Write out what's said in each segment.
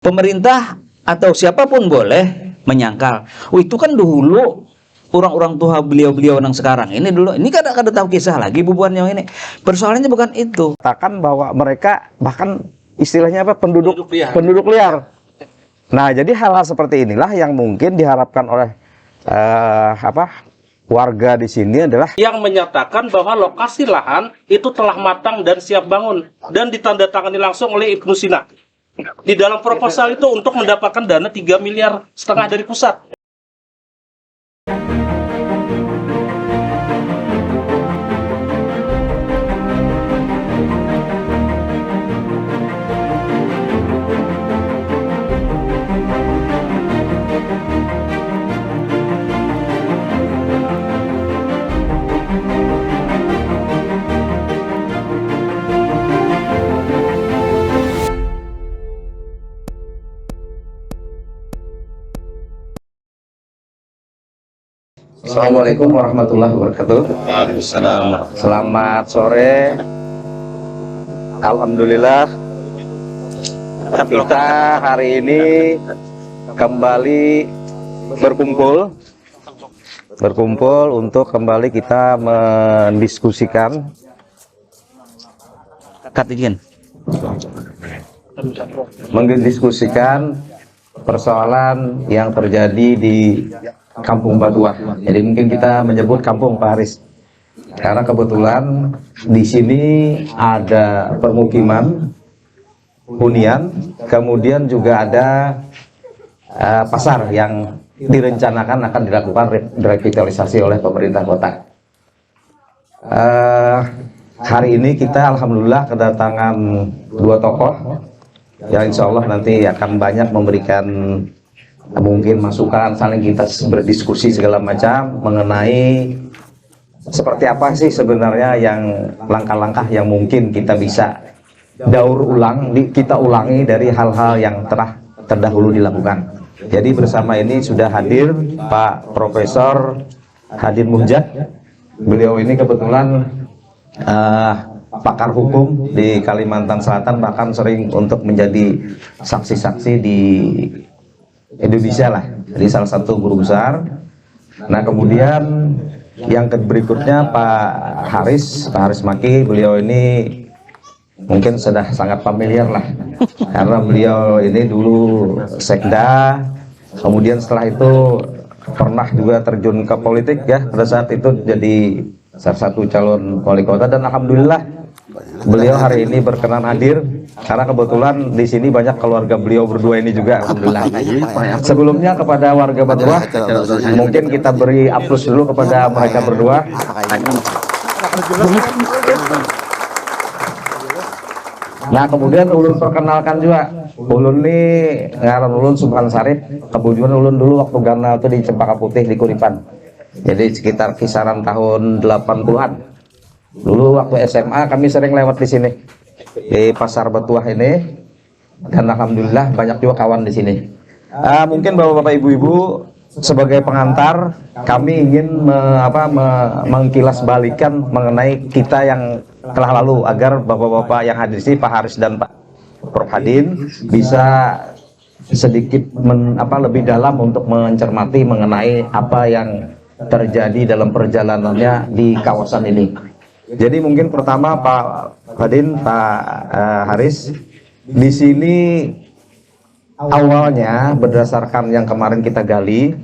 Pemerintah atau siapapun boleh menyangkal. Oh, itu kan dulu orang-orang tua beliau-beliau yang sekarang ini dulu. Ini kada tahu kisah lagi bubuan yang ini. Persoalannya bukan itu. Katakan bahwa mereka bahkan istilahnya apa, penduduk liar. Nah, jadi hal-hal seperti inilah yang mungkin diharapkan oleh warga di sini adalah yang menyatakan bahwa lokasi lahan itu telah matang dan siap bangun dan ditandatangani langsung oleh Ibnu Sina. Di dalam proposal itu untuk mendapatkan dana 3,5 miliar dari pusat. Assalamualaikum warahmatullahi wabarakatuh. Selamat sore. Alhamdulillah kita hari ini kembali berkumpul untuk kembali kita mendiskusikan persoalan yang terjadi di Kampung Batuah. Jadi mungkin kita menyebut kampung Pak Haris, karena kebetulan di sini ada permukiman hunian, kemudian juga ada pasar yang direncanakan akan dilakukan revitalisasi oleh pemerintah kota. Hari ini kita alhamdulillah kedatangan dua tokoh yang insya Allah nanti akan banyak memberikan mungkin masukan, saling kita berdiskusi segala macam mengenai seperti apa sih sebenarnya yang langkah-langkah yang mungkin kita bisa kita ulangi dari hal-hal yang telah terdahulu dilakukan. Jadi bersama ini sudah hadir Pak Profesor Hadin Muhjad. Beliau ini kebetulan pakar hukum di Kalimantan Selatan, bahkan sering untuk menjadi saksi-saksi di Indonesia lah, jadi salah satu guru besar. Nah, kemudian yang berikutnya Pak Haris Maki. Beliau ini mungkin sudah sangat familiar lah, karena beliau ini dulu sekda, kemudian setelah itu pernah juga terjun ke politik ya, pada saat itu jadi salah satu calon wali kota, dan alhamdulillah beliau hari ini berkenan hadir karena kebetulan di sini banyak keluarga beliau berdua ini juga, alhamdulillah. Sebelumnya kepada warga Batuah mungkin kita beri aplaus dulu kepada mereka berdua. Nah, kemudian ulun perkenalkan juga, ulun ini ngaran ulun Subhan Sarif. Kebetulan ulun dulu waktu Gana itu di Cempaka Putih di Kuripan, jadi sekitar kisaran tahun 80-an. Dulu waktu SMA kami sering lewat di sini di pasar Batuah ini, dan alhamdulillah banyak juga kawan di sini. Mungkin bapak-bapak ibu-ibu sebagai pengantar, kami ingin mengkilas balikan mengenai kita yang telah lalu, agar bapak-bapak yang hadir di sini, Pak Haris dan Pak Prof Hadin, bisa sedikit lebih dalam untuk mencermati mengenai apa yang terjadi dalam perjalanannya di kawasan ini. Jadi mungkin pertama Pak Hadin, Pak Haris, di sini awalnya berdasarkan yang kemarin kita gali,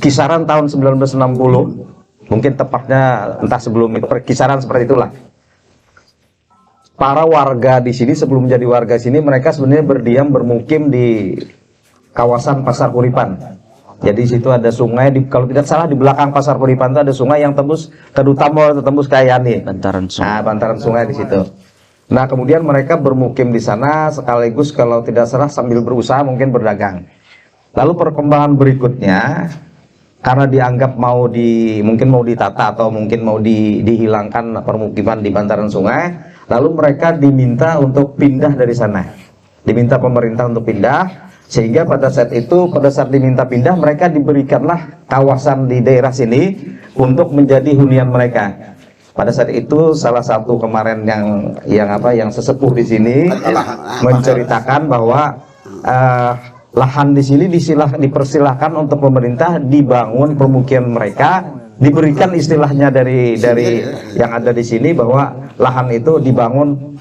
kisaran tahun 1960, mungkin tepatnya entah sebelum itu, kisaran seperti itulah. Para warga di sini sebelum menjadi warga sini, mereka sebenarnya bermukim di kawasan Pasar Kuripan. Jadi situ ada sungai, kalau tidak salah di belakang Pasar Kuripan itu ada sungai yang tembus ke Dutamol atau tembus ke Ayani. Bantaran sungai di situ. Nah, kemudian mereka bermukim di sana sekaligus kalau tidak salah sambil berusaha mungkin berdagang. Lalu perkembangan berikutnya, karena dianggap mungkin mau ditata atau mungkin mau dihilangkan permukiman di bantaran sungai, lalu mereka diminta untuk pindah dari sana. Diminta pemerintah untuk pindah. Sehingga pada saat diminta pindah, mereka diberikanlah kawasan di daerah sini untuk menjadi hunian mereka. Pada saat itu salah satu kemarin yang sesepuh di sini menceritakan bahwa lahan di sini dipersilahkan untuk pemerintah dibangun permukiman mereka, diberikan istilahnya dari yang ada di sini bahwa lahan itu dibangun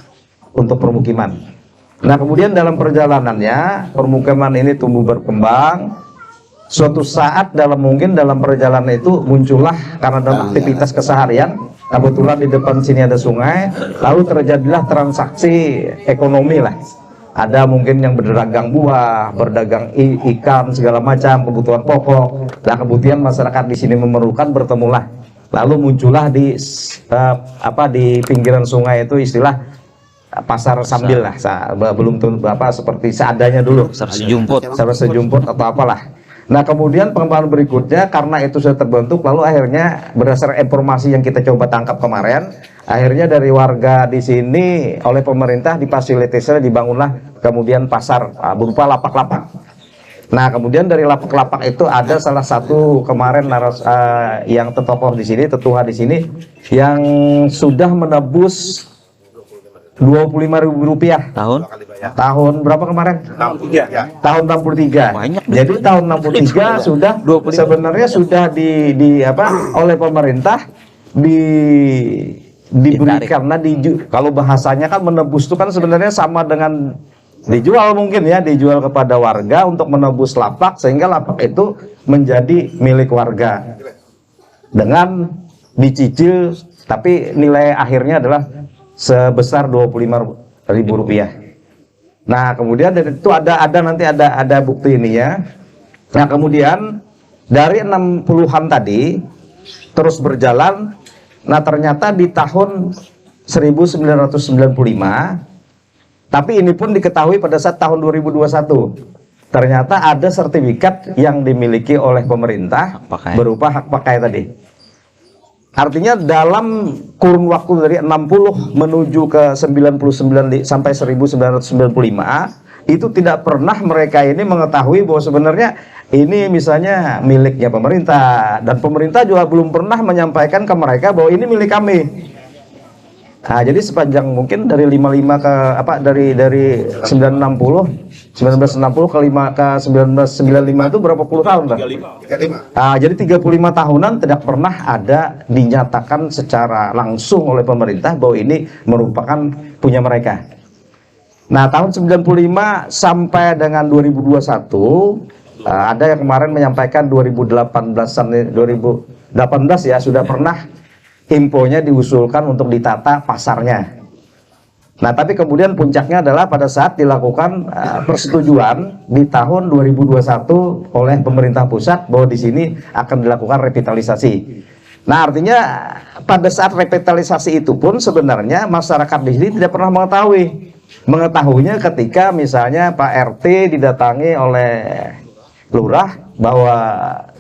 untuk permukiman. Nah, kemudian dalam perjalanannya permukiman ini tumbuh berkembang. Suatu saat dalam perjalanan itu muncullah karena dalam aktivitas keseharian, kebetulan di depan sini ada sungai, lalu terjadilah transaksi ekonomi lah. Ada mungkin yang berdagang buah, berdagang ikan, segala macam kebutuhan pokok. Nah, kemudian masyarakat di sini memerlukan, bertemulah. Lalu muncullah di pinggiran sungai itu istilah pasar sambil lah, belum seperti seadanya dulu. Pasar sejumput atau apalah. Nah, kemudian pengembangan berikutnya karena itu sudah terbentuk, lalu akhirnya berdasarkan informasi yang kita coba tangkap kemarin, akhirnya dari warga di sini oleh pemerintah difasilitasi, dibangunlah kemudian pasar berupa lapak-lapak. Nah, kemudian dari lapak-lapak itu ada salah satu kemarin yang tokoh di sini, tetua di sini yang sudah menebus Rp25.000 tahun berapa kemarin? Tahun 63. Banyak. Jadi tahun 63 sudah sebenarnya sudah oleh pemerintah diberi, karena kalau bahasanya kan menebus itu kan sebenarnya sama dengan dijual, mungkin ya, dijual kepada warga untuk menebus lapak sehingga lapak itu menjadi milik warga dengan dicicil, tapi nilai akhirnya adalah sebesar Rp25.000. Nah, kemudian dari itu nanti ada bukti ini ya. Nah, kemudian dari 60-an tadi terus berjalan. Nah, ternyata di tahun 1995, tapi ini pun diketahui pada saat tahun 2021, ternyata ada sertifikat yang dimiliki oleh pemerintah berupa hak pakai tadi. Artinya dalam kurun waktu dari 60 menuju ke 99 sampai 1995 itu tidak pernah mereka ini mengetahui bahwa sebenarnya ini misalnya miliknya pemerintah, dan pemerintah juga belum pernah menyampaikan ke mereka bahwa ini milik kami. Nah, jadi sepanjang mungkin dari 55 ke dari 1960 ke 1995 itu berapa puluh tahun, Pak? 35. Nah, jadi 35 tahunan tidak pernah ada dinyatakan secara langsung oleh pemerintah bahwa ini merupakan punya mereka. Nah, tahun 95 sampai dengan 2021 ada yang kemarin menyampaikan 2018 ya sudah pernah infonya diusulkan untuk ditata pasarnya. Nah, tapi kemudian puncaknya adalah pada saat dilakukan persetujuan di tahun 2021 oleh pemerintah pusat bahwa di sini akan dilakukan revitalisasi. Nah, artinya pada saat revitalisasi itu pun sebenarnya masyarakat di sini tidak pernah mengetahui. Mengetahuinya ketika misalnya Pak RT didatangi oleh lurah bahwa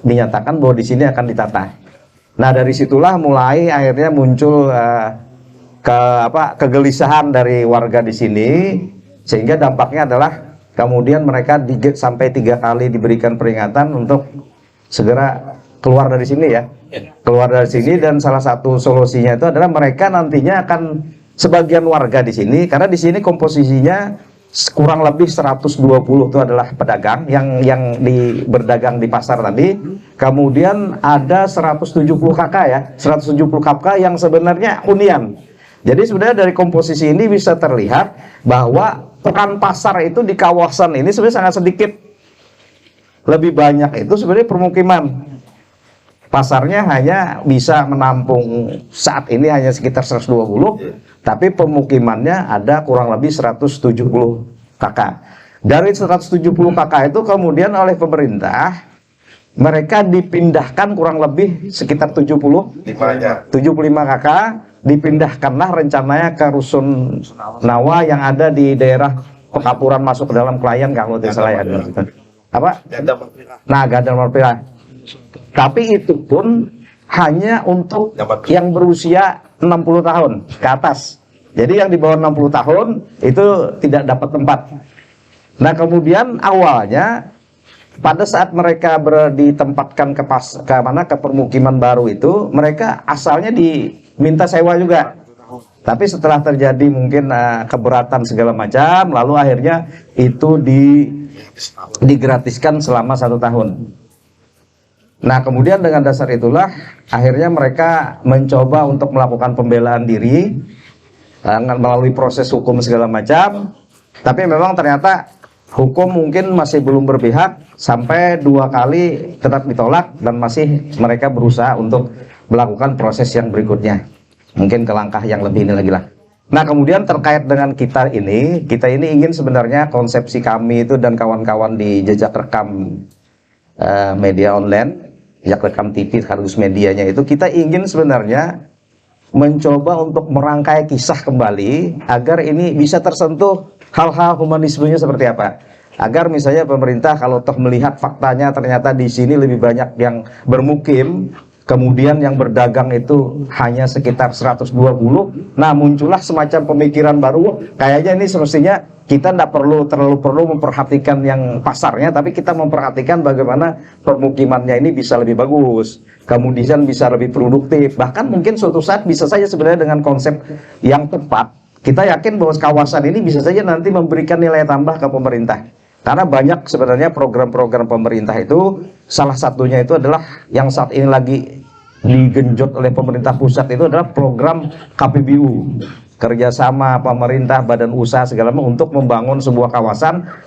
dinyatakan bahwa di sini akan ditata. Nah, dari situlah mulai akhirnya muncul kegelisahan dari warga di sini, sehingga dampaknya adalah kemudian mereka sampai 3 kali diberikan peringatan untuk segera keluar dari sini ya. Keluar dari sini, dan salah satu solusinya itu adalah mereka nantinya akan sebagian warga di sini, karena di sini komposisinya kurang lebih 120 itu adalah pedagang yang berdagang di pasar tadi. Kemudian ada 170 KK ya, 170 KK yang sebenarnya hunian. Jadi sebenarnya dari komposisi ini bisa terlihat bahwa peran pasar itu di kawasan ini sebenarnya sangat sedikit. Lebih banyak itu sebenarnya permukiman. Pasarnya hanya bisa menampung saat ini hanya sekitar 120, tapi pemukimannya ada kurang lebih 170 KK. Dari 170 KK itu kemudian oleh pemerintah mereka dipindahkan kurang lebih sekitar 75 KK, dipindahkanlah rencananya ke Rusun Nawa yang ada di daerah Pekapuran masuk ke dalam Klayan kalau tidak salah ya. Apa? Nah, Gandar Marpila. Tapi itu pun hanya untuk yang berusia 60 tahun ke atas. Jadi yang di bawah 60 tahun itu tidak dapat tempat. Nah, kemudian awalnya pada saat mereka ditempatkan ke permukiman baru itu, mereka asalnya minta sewa juga. Tapi setelah terjadi mungkin keberatan segala macam, lalu akhirnya itu digratiskan selama 1 tahun. Nah, kemudian dengan dasar itulah akhirnya mereka mencoba untuk melakukan pembelaan diri melalui proses hukum segala macam. Tapi memang ternyata hukum mungkin masih belum berpihak, sampai 2 kali tetap ditolak dan masih mereka berusaha untuk melakukan proses yang berikutnya. Mungkin ke langkah yang lebih ini lagi lah. Nah, kemudian terkait dengan kita ini ingin sebenarnya konsepsi kami itu dan kawan-kawan di jejak rekam media online, jejak rekam TV sekaligus medianya itu, kita ingin sebenarnya mencoba untuk merangkai kisah kembali agar ini bisa tersentuh hal-hal humanismenya seperti apa. Agar misalnya pemerintah kalau toh melihat faktanya ternyata di sini lebih banyak yang bermukim, kemudian yang berdagang itu hanya sekitar 120. Nah, muncullah semacam pemikiran baru, kayaknya ini semestinya kita tidak terlalu perlu memperhatikan yang pasarnya, tapi kita memperhatikan bagaimana permukimannya ini bisa lebih bagus, kemudian bisa lebih produktif. Bahkan mungkin suatu saat bisa saja sebenarnya dengan konsep yang tepat, kita yakin bahwa kawasan ini bisa saja nanti memberikan nilai tambah ke pemerintah. Karena banyak sebenarnya program-program pemerintah itu, salah satunya itu adalah yang saat ini lagi digenjot oleh pemerintah pusat, itu adalah program KPBU, kerjasama pemerintah, badan usaha segala macam untuk membangun sebuah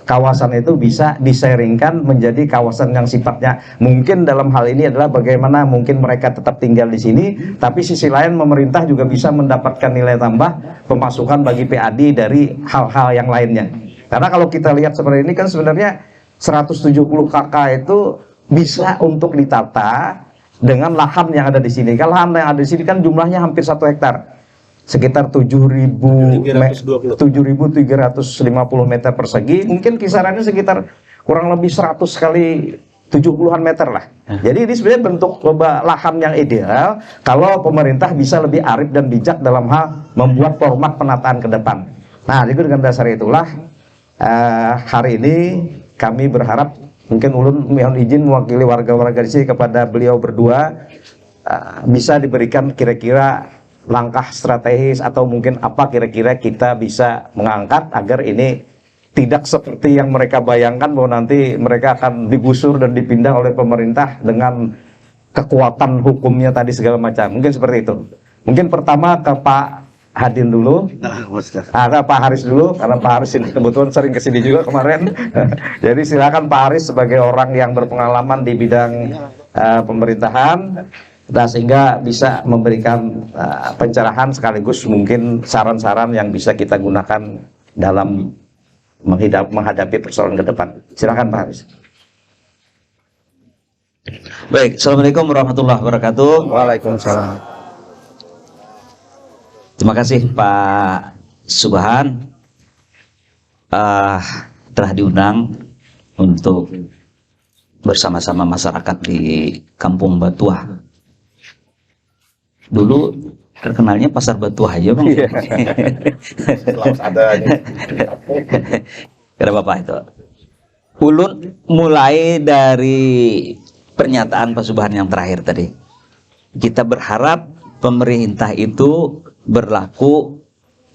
kawasan itu bisa disaringkan menjadi kawasan yang sifatnya mungkin dalam hal ini adalah bagaimana mungkin mereka tetap tinggal di sini, tapi sisi lain pemerintah juga bisa mendapatkan nilai tambah pemasukan bagi PAD dari hal-hal yang lainnya. Karena kalau kita lihat seperti ini kan sebenarnya 170 KK itu bisa untuk ditata dengan lahan yang ada di sini. Kalau lahan yang ada di sini kan jumlahnya hampir 1 hektar, sekitar 7.350 meter persegi, mungkin kisarannya sekitar kurang lebih 100 kali 70-an meter lah. Jadi ini sebenarnya bentuk lahan yang ideal kalau pemerintah bisa lebih arif dan bijak dalam hal membuat format penataan ke depan. Nah, jadi dengan dasar itulah hari ini kami berharap mungkin ulun mohon izin mewakili warga-warga di sini kepada beliau berdua, bisa diberikan kira-kira langkah strategis atau mungkin apa kira-kira kita bisa mengangkat agar ini tidak seperti yang mereka bayangkan bahwa nanti mereka akan digusur dan dipindah oleh pemerintah dengan kekuatan hukumnya tadi segala macam. Mungkin seperti itu. Mungkin pertama ke Pak Hadin dulu, ada Pak Haris dulu, karena Pak Haris ini kebetulan sering kesini juga kemarin. Jadi silakan Pak Haris sebagai orang yang berpengalaman di bidang pemerintahan, dan sehingga bisa memberikan pencerahan sekaligus mungkin saran-saran yang bisa kita gunakan dalam menghadapi persoalan ke depan. Silakan Pak Haris. Baik, Assalamualaikum warahmatullahi wabarakatuh. Waalaikumsalam. Terima kasih Pak Subhan telah diundang untuk bersama-sama masyarakat di Kampung Batuah. Dulu terkenalnya Pasar Batuah aja Bang. Selalu ada. Kenapa Pak itu? Ulun mulai dari pernyataan Pak Subhan yang terakhir tadi. Kita berharap pemerintah itu berlaku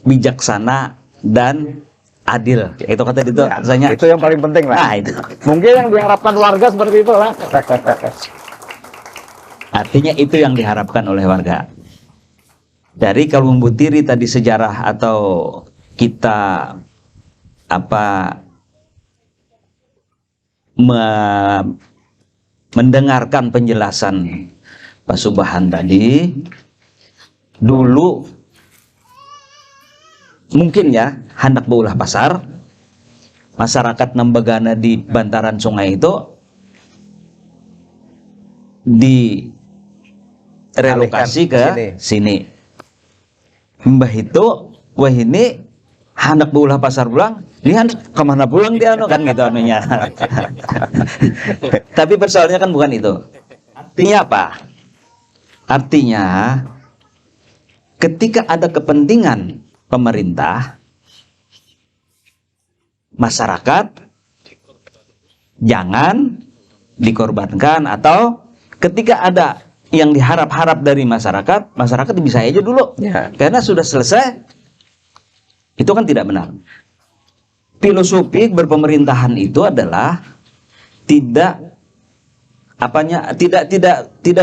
bijaksana dan adil. Itu kata itu rasanya. Itu yang paling penting lah. Nah, itu. Mungkin yang diharapkan warga seperti itu lah. Artinya itu yang diharapkan oleh warga. Dari kalau membutiri tadi sejarah atau kita mendengarkan penjelasan Pak Subhan tadi, dulu mungkin ya hendak beulah pasar, masyarakat Nembagana di bantaran sungai itu direlokasi ke sini. Mbah itu, wah ini hendak beulah pasar pulang, dia hendak kemana pulang dia kan gitu anunya. Tapi persoalannya kan bukan itu. Artinya apa? Artinya ketika ada kepentingan pemerintah, masyarakat jangan dikorbankan, atau ketika ada yang diharap-harap dari masyarakat, masyarakat bisa aja dulu. Ya. Karena sudah selesai, itu kan tidak benar. Filosofi berpemerintahan itu adalah tidak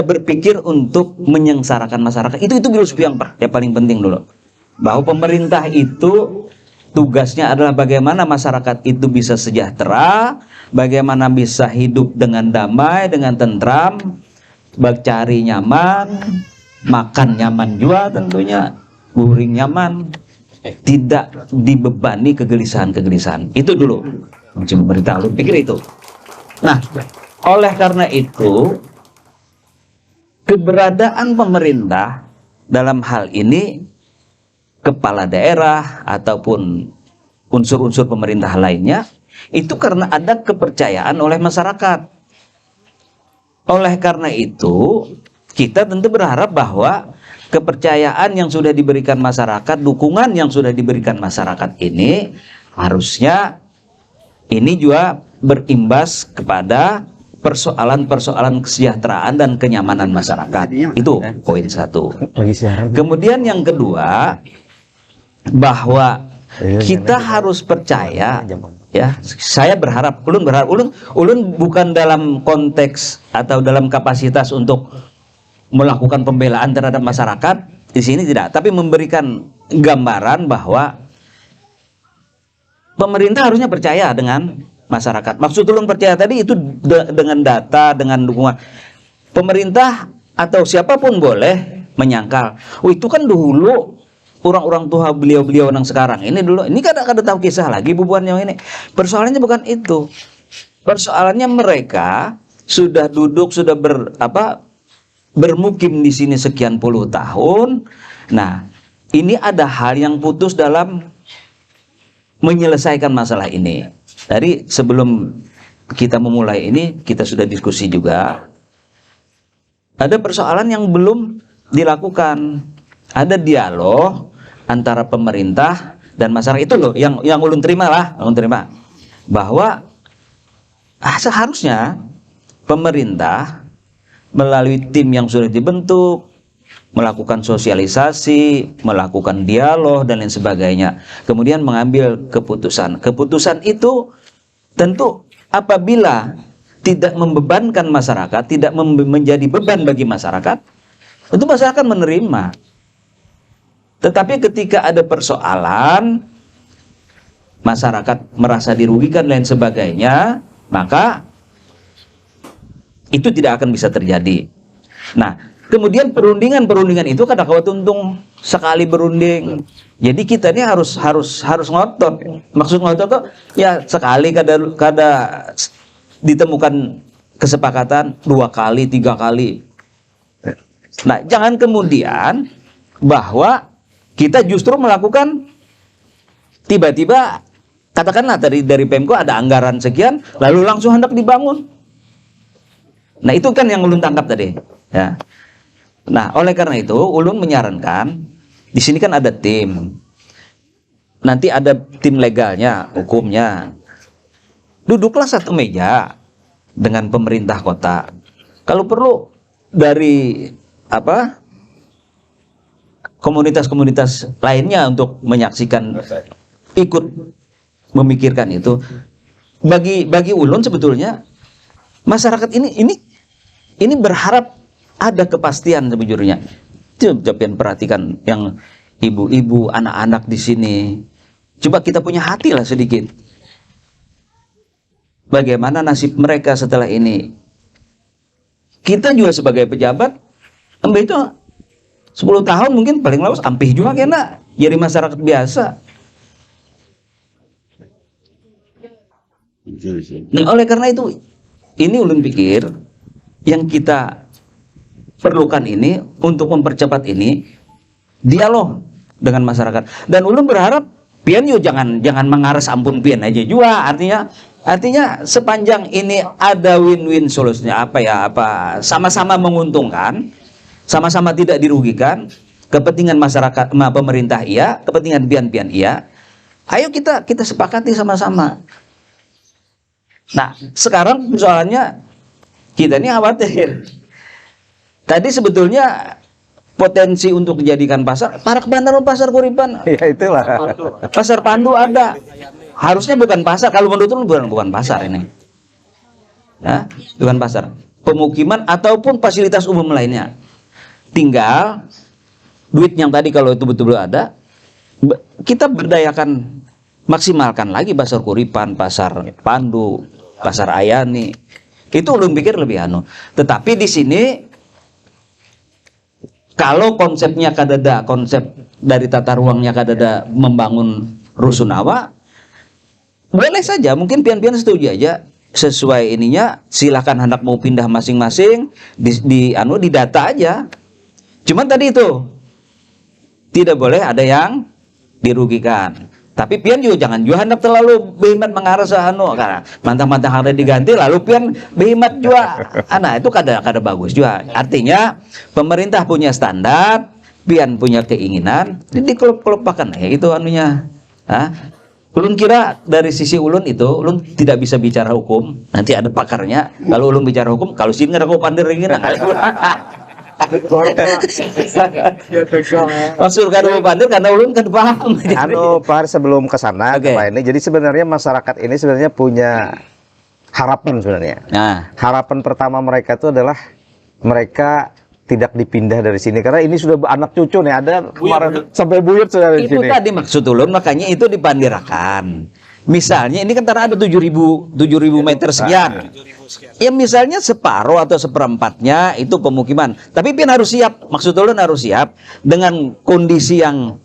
berpikir untuk menyengsarakan masyarakat. Itu filosofi yang paling penting dulu. Bahwa pemerintah itu tugasnya adalah bagaimana masyarakat itu bisa sejahtera, bagaimana bisa hidup dengan damai, dengan tentram, bercari nyaman, makan nyaman juga tentunya, guring nyaman, tidak dibebani kegelisahan-kegelisahan. Itu dulu fungsi pemerintah. Lu pikir itu. Nah, oleh karena itu keberadaan pemerintah dalam hal ini, kepala daerah ataupun unsur-unsur pemerintah lainnya, itu karena ada kepercayaan oleh masyarakat. Oleh karena itu, kita tentu berharap bahwa kepercayaan yang sudah diberikan masyarakat, dukungan yang sudah diberikan masyarakat ini, harusnya ini juga berimbas kepada persoalan-persoalan kesejahteraan dan kenyamanan masyarakat. Itu poin satu. Kemudian yang kedua, bahwa kita harus percaya, ya, saya berharap, ulun bukan dalam konteks atau dalam kapasitas untuk melakukan pembelaan terhadap masyarakat di sini, tidak, tapi memberikan gambaran bahwa pemerintah harusnya percaya dengan masyarakat. Maksud ulun percaya tadi itu dengan data, dengan dukungan pemerintah atau siapapun boleh menyangkal, oh itu kan dulu orang-orang tua beliau-beliau yang sekarang ini dulu, ini kada tahu kisah lagi bubuan yang ini. Persoalannya bukan itu. Persoalannya mereka sudah duduk, sudah bermukim di sini sekian puluh tahun. Nah, ini ada hal yang putus dalam menyelesaikan masalah ini. Dari sebelum kita memulai ini, kita sudah diskusi juga. Ada persoalan yang belum dilakukan. Ada dialog antara pemerintah dan masyarakat. Itu loh yang ulun terima bahwa seharusnya pemerintah melalui tim yang sudah dibentuk melakukan sosialisasi, melakukan dialog dan lain sebagainya, kemudian mengambil keputusan. Keputusan itu tentu apabila tidak membebankan masyarakat, tidak menjadi beban bagi masyarakat, tentu masyarakat menerima. Tetapi ketika ada persoalan, masyarakat merasa dirugikan dan lain sebagainya, maka itu tidak akan bisa terjadi. Nah, kemudian perundingan itu kadang-kadang untung sekali berunding. Jadi kita ini harus ngotot. Maksud ngotot tuh ya sekali kada ditemukan kesepakatan 2 kali, 3 kali. Nah, jangan kemudian bahwa kita justru melakukan tiba-tiba, katakanlah dari Pemko ada anggaran sekian, lalu langsung hendak dibangun. Nah, itu kan yang ulun tangkap tadi, ya. Nah, oleh karena itu ulun menyarankan di sini kan ada tim. Nanti ada tim legalnya, hukumnya. Duduklah satu meja dengan pemerintah kota. Kalau perlu dari komunitas-komunitas lainnya untuk menyaksikan, ikut memikirkan itu. Bagi ulun sebetulnya masyarakat ini berharap ada kepastian sebetulnya. Coba perhatikan yang ibu-ibu, anak-anak di sini. Coba kita punya hati lah sedikit. Bagaimana nasib mereka setelah ini? Kita juga sebagai pejabat, itu 10 tahun mungkin paling lama ampih juga kena jadi masyarakat biasa. Nah, oleh karena itu ini ulun pikir yang kita perlukan ini untuk mempercepat ini dialog dengan masyarakat. Dan ulun berharap pian yo jangan mengaras ampun pian aja juga, artinya sepanjang ini ada win-win solusinya, sama-sama menguntungkan, sama-sama tidak dirugikan, kepentingan masyarakat, pemerintah iya, kepentingan pian-pian iya. Ayo kita sepakati sama-sama. Nah, sekarang soalnya kita ini khawatir. tadi sebetulnya potensi untuk dijadikan pasar, Parak Bandar, Pasar Kuripan, Ya itulah. Pasar Pandu ada. Harusnya bukan pasar, kalau menurut lu bukan pasar ini. Ya, bukan pasar. Pemukiman ataupun fasilitas umum lainnya. Tinggal duit yang tadi kalau itu betul-betul ada, kita berdayakan, maksimalkan lagi Pasar Kuripan, Pasar Pandu, Pasar Ayani. Itu ulun pikir lebih anu. Tetapi di sini kalau konsepnya kadada, konsep dari tata ruangnya kadada membangun rusunawa, boleh saja, mungkin pian-pian setuju aja sesuai ininya, silahkan hendak mau pindah masing-masing di data aja. Cuman tadi itu tidak boleh ada yang dirugikan. Tapi pian juga jangan juga hendak terlalu behemat mengarah ke anu, karena mantang-mantang ada diganti lalu pian behemat juga. Nah, itu kada bagus juga. Artinya pemerintah punya standar, pian punya keinginan, jadi kelop-kelopakan itu anunya. Ulun kira dari sisi ulun itu, ulun tidak bisa bicara hukum. Nanti ada pakarnya. Kalau ulun bicara hukum, kalau sini ngerako pandir ini, maksud kan mau pandir karena ulun kan paham. Anu Pak, sebelum ke sana ke Pak ini, jadi sebenarnya masyarakat ini sebenarnya punya harapan sebenarnya. Nah, Harapan pertama mereka itu adalah mereka tidak dipindah dari sini karena ini sudah anak cucu nih, ada kemarin sampai buyut sudah di itu sini. tadi maksud ulun, makanya itu dipandirakan. Misalnya ini kan ada 7.000 meter sekian. Ya misalnya separuh atau seperempatnya itu pemukiman. Tapi pian harus siap, maksud ulun harus siap dengan kondisi yang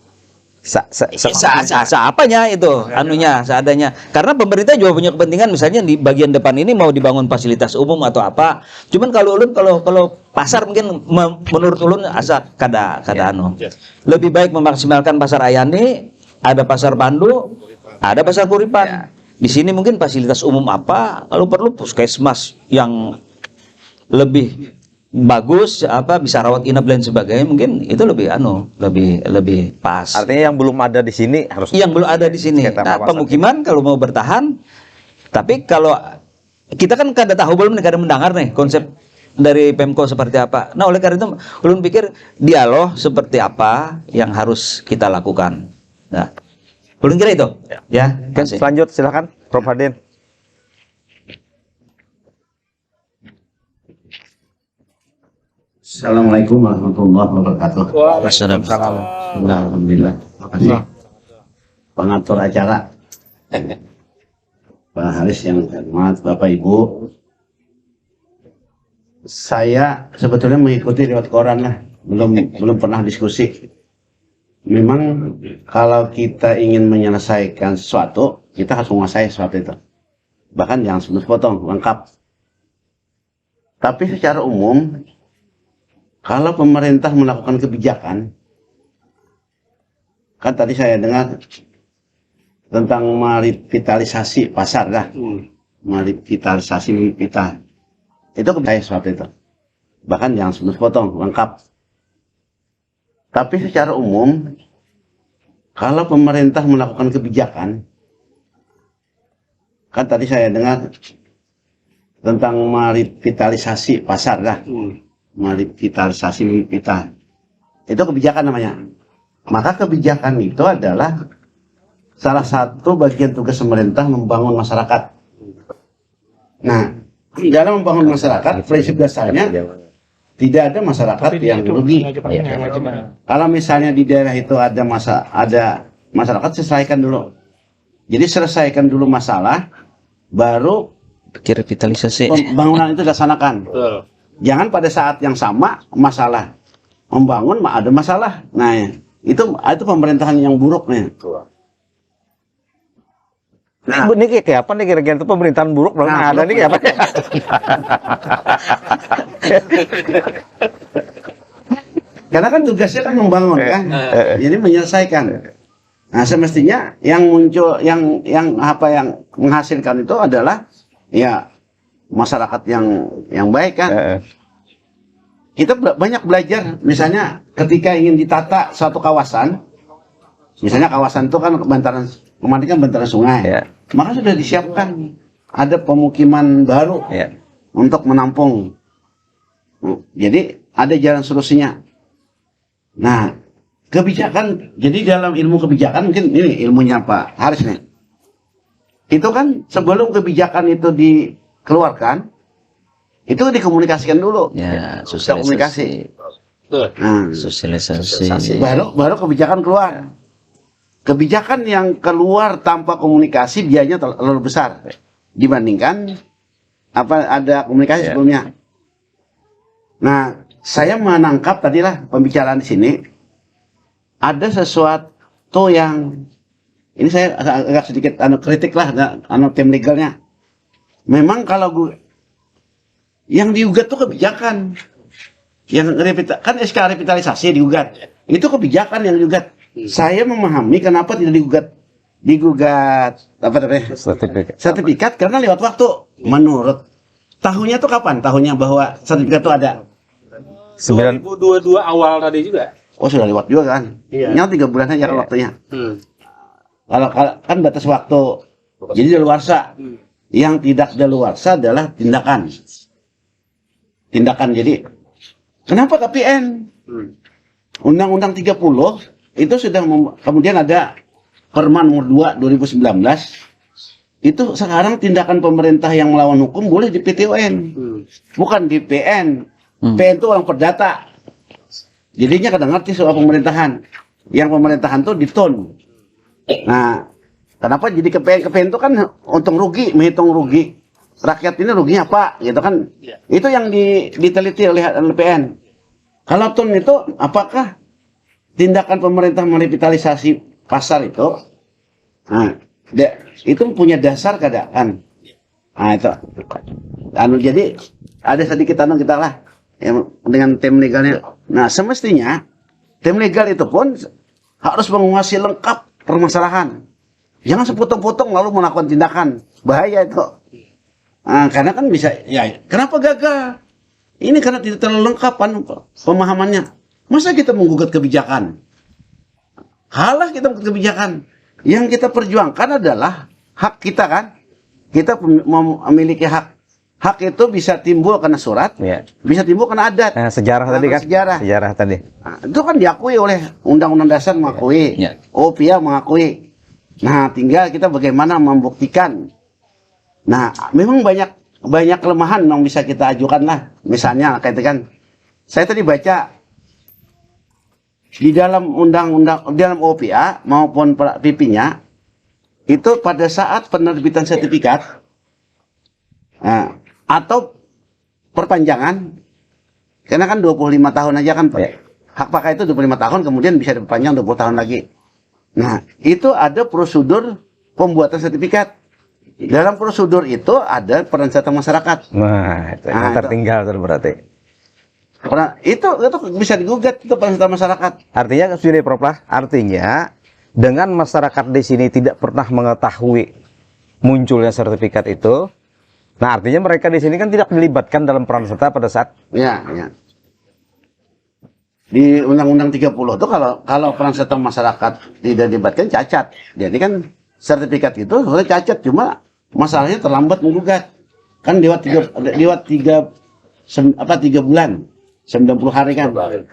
apanya itu anunya seadanya. Karena pemerintah juga punya kepentingan, misalnya di bagian depan ini mau dibangun fasilitas umum atau apa. Cuman kalau ulun kalau pasar mungkin menurut ulun asa kada anu. Lebih baik memaksimalkan Pasar Ayani, ada Pasar Pandu, ada Pasar Kuripan. Di sini mungkin fasilitas umum apa, kalau perlu puskesmas yang lebih bagus, apa bisa rawat inap dan sebagainya, mungkin itu lebih lebih pas. Artinya yang belum ada di sini harus Yang belum ada di sini. Nah, pemukiman kalau mau bertahan, tapi kalau kita kan kada tahu, belum kada mendengar nih konsep dari Pemko seperti apa. Nah, oleh karena itu ulun pikir dialog seperti apa yang harus kita lakukan. Nah, ulun kira itu. Ya, kasih. Lanjut silakan Prof Hadin. Assalamualaikum warahmatullahi wabarakatuh. Waalaikumsalam. Alhamdulillah. Terima kasih pengatur acara, Pak Haris yang hormat, Bapak Ibu. Saya sebetulnya mengikuti lewat koran lah, belum pernah diskusi. Memang kalau kita ingin menyelesaikan sesuatu, kita harus menguasai sesuatu itu. Bahkan jangan sepotong, lengkap. Tapi secara umum, kalau pemerintah melakukan kebijakan, kan tadi saya dengar tentang merevitalisasi pasar lah, merevitalisasi kita, itu kebijakan sesuatu itu. Bahkan jangan sepotong, lengkap. Tapi secara umum, kalau pemerintah melakukan kebijakan, kan tadi saya dengar tentang merevitalisasi pasar lah, merevitalisasi kita, itu kebijakan namanya. Maka kebijakan itu adalah salah satu bagian tugas pemerintah membangun masyarakat. Nah, dalam membangun masyarakat, prinsip dasarnya tidak ada masyarakat yang rugi. Kalau misalnya di daerah itu ada masyarakat, selesaikan dulu. Jadi selesaikan dulu masalah, baru Revitalisasi. pembangunan itu dilaksanakan. Jangan pada saat yang sama masalah membangun ada masalah. Nah, itu pemerintahan yang buruk nih. Nah, ini kayak apa nih kira-kira itu pemerintahan buruk belum ada nih kayak apa? Karena kan tugasnya kan membangun kan, jadi menyelesaikan. Nah, semestinya yang muncul, yang menghasilkan itu adalah ya masyarakat yang baik kan. Kita banyak belajar, misalnya ketika ingin ditata suatu kawasan, misalnya kawasan itu kan bantaran, kemarin kan bantaran sungai, maka sudah disiapkan ada pemukiman baru untuk menampung. Jadi ada jalan solusinya. Nah, kebijakan, jadi dalam ilmu kebijakan mungkin ini ilmunya Pak Haris nih. Itu kan sebelum kebijakan itu dikeluarkan, itu dikomunikasikan dulu. Ya, Sudah komunikasi. Nah, sosialisasi. baru kebijakan keluar. Kebijakan yang keluar tanpa komunikasi biayanya terlalu besar dibandingkan ada komunikasi sebelumnya. Nah, saya menangkap tadilah pembicaraan di sini ada sesuatu yang ini saya agak sedikit kritik lah tim legalnya. Memang kalau yang digugat tuh kebijakan, yang kan SK revitalisasi digugat, itu kebijakan yang digugat. Saya memahami kenapa tidak digugat apa namanya sertifikat karena lewat waktu. Menurut tahunnya tuh kapan? Tahunnya bahwa sertifikat itu ada 2022 awal tadi juga. Oh sudah lewat juga kan? Iya. Yang 3 bulan aja kan waktunya. Kalau kan batas waktu, jadi daluarsa. Yang tidak daluarsa adalah tindakan. Jadi kenapa KPN? Undang-Undang 30 itu sudah kemudian ada Perman nomor 2 2019. Itu sekarang tindakan pemerintah yang melawan hukum boleh di PTUN, bukan di PN. PN itu orang perdata. Jadinya kadang ngerti soal pemerintahan. Yang pemerintahan tuh ditun. Nah, kenapa jadi ke PN itu kan untung rugi, menghitung rugi. Rakyat ini ruginya apa, gitu kan? Itu yang diteliti oleh PN. Kalau tun itu, apakah tindakan pemerintah merevitalisasi pasar itu? Nah, itu punya dasar keadaan. Nah, itu. Jadi ada sedikit kita lah dengan tim legalnya. Nah, semestinya tim legal itu pun harus menguasai lengkap permasalahan. Jangan sepotong-potong lalu melakukan tindakan. Bahaya itu. Nah, karena kan bisa, ya kenapa gagal? Ini karena tidak terlalu lengkap pemahamannya. Masa kita menggugat kebijakan? Halah kita menggugat kebijakan. Yang kita perjuangkan adalah hak kita kan. Kita memiliki hak. Hak itu bisa timbul karena surat, bisa timbul karena adat. Sejarah tadi kan? Sejarah tadi. Nah, itu kan diakui oleh Undang-Undang Dasar mengakui, OPIA mengakui. Nah, tinggal kita bagaimana membuktikan. Nah, memang banyak kelemahan yang bisa kita ajukan lah. Misalnya, kayak itu kan, saya tadi baca di dalam undang-undang, di dalam OPIA maupun PP-nya, itu pada saat penerbitan sertifikat, atau perpanjangan, karena kan 25 tahun aja kan, hak pakai itu 25 tahun, kemudian bisa diperpanjang 20 tahun lagi. Nah, itu ada prosedur pembuatan sertifikat. Dalam prosedur itu ada peran serta masyarakat. Nah, itu yang tertinggal itu berarti. Itu bisa digugat, itu peran serta masyarakat. Artinya sini Prof lah, artinya dengan masyarakat di sini tidak pernah mengetahui munculnya sertifikat itu. Nah, artinya mereka di sini kan tidak dilibatkan dalam peran serta pada saat ya. Di Undang-Undang 30 itu kalau peran serta masyarakat tidak dilibatkan cacat. Jadi kan sertifikat itu sebenarnya cacat, cuma masalahnya terlambat menggugat. Kan lewat 3 bulan, 90 hari kan. 95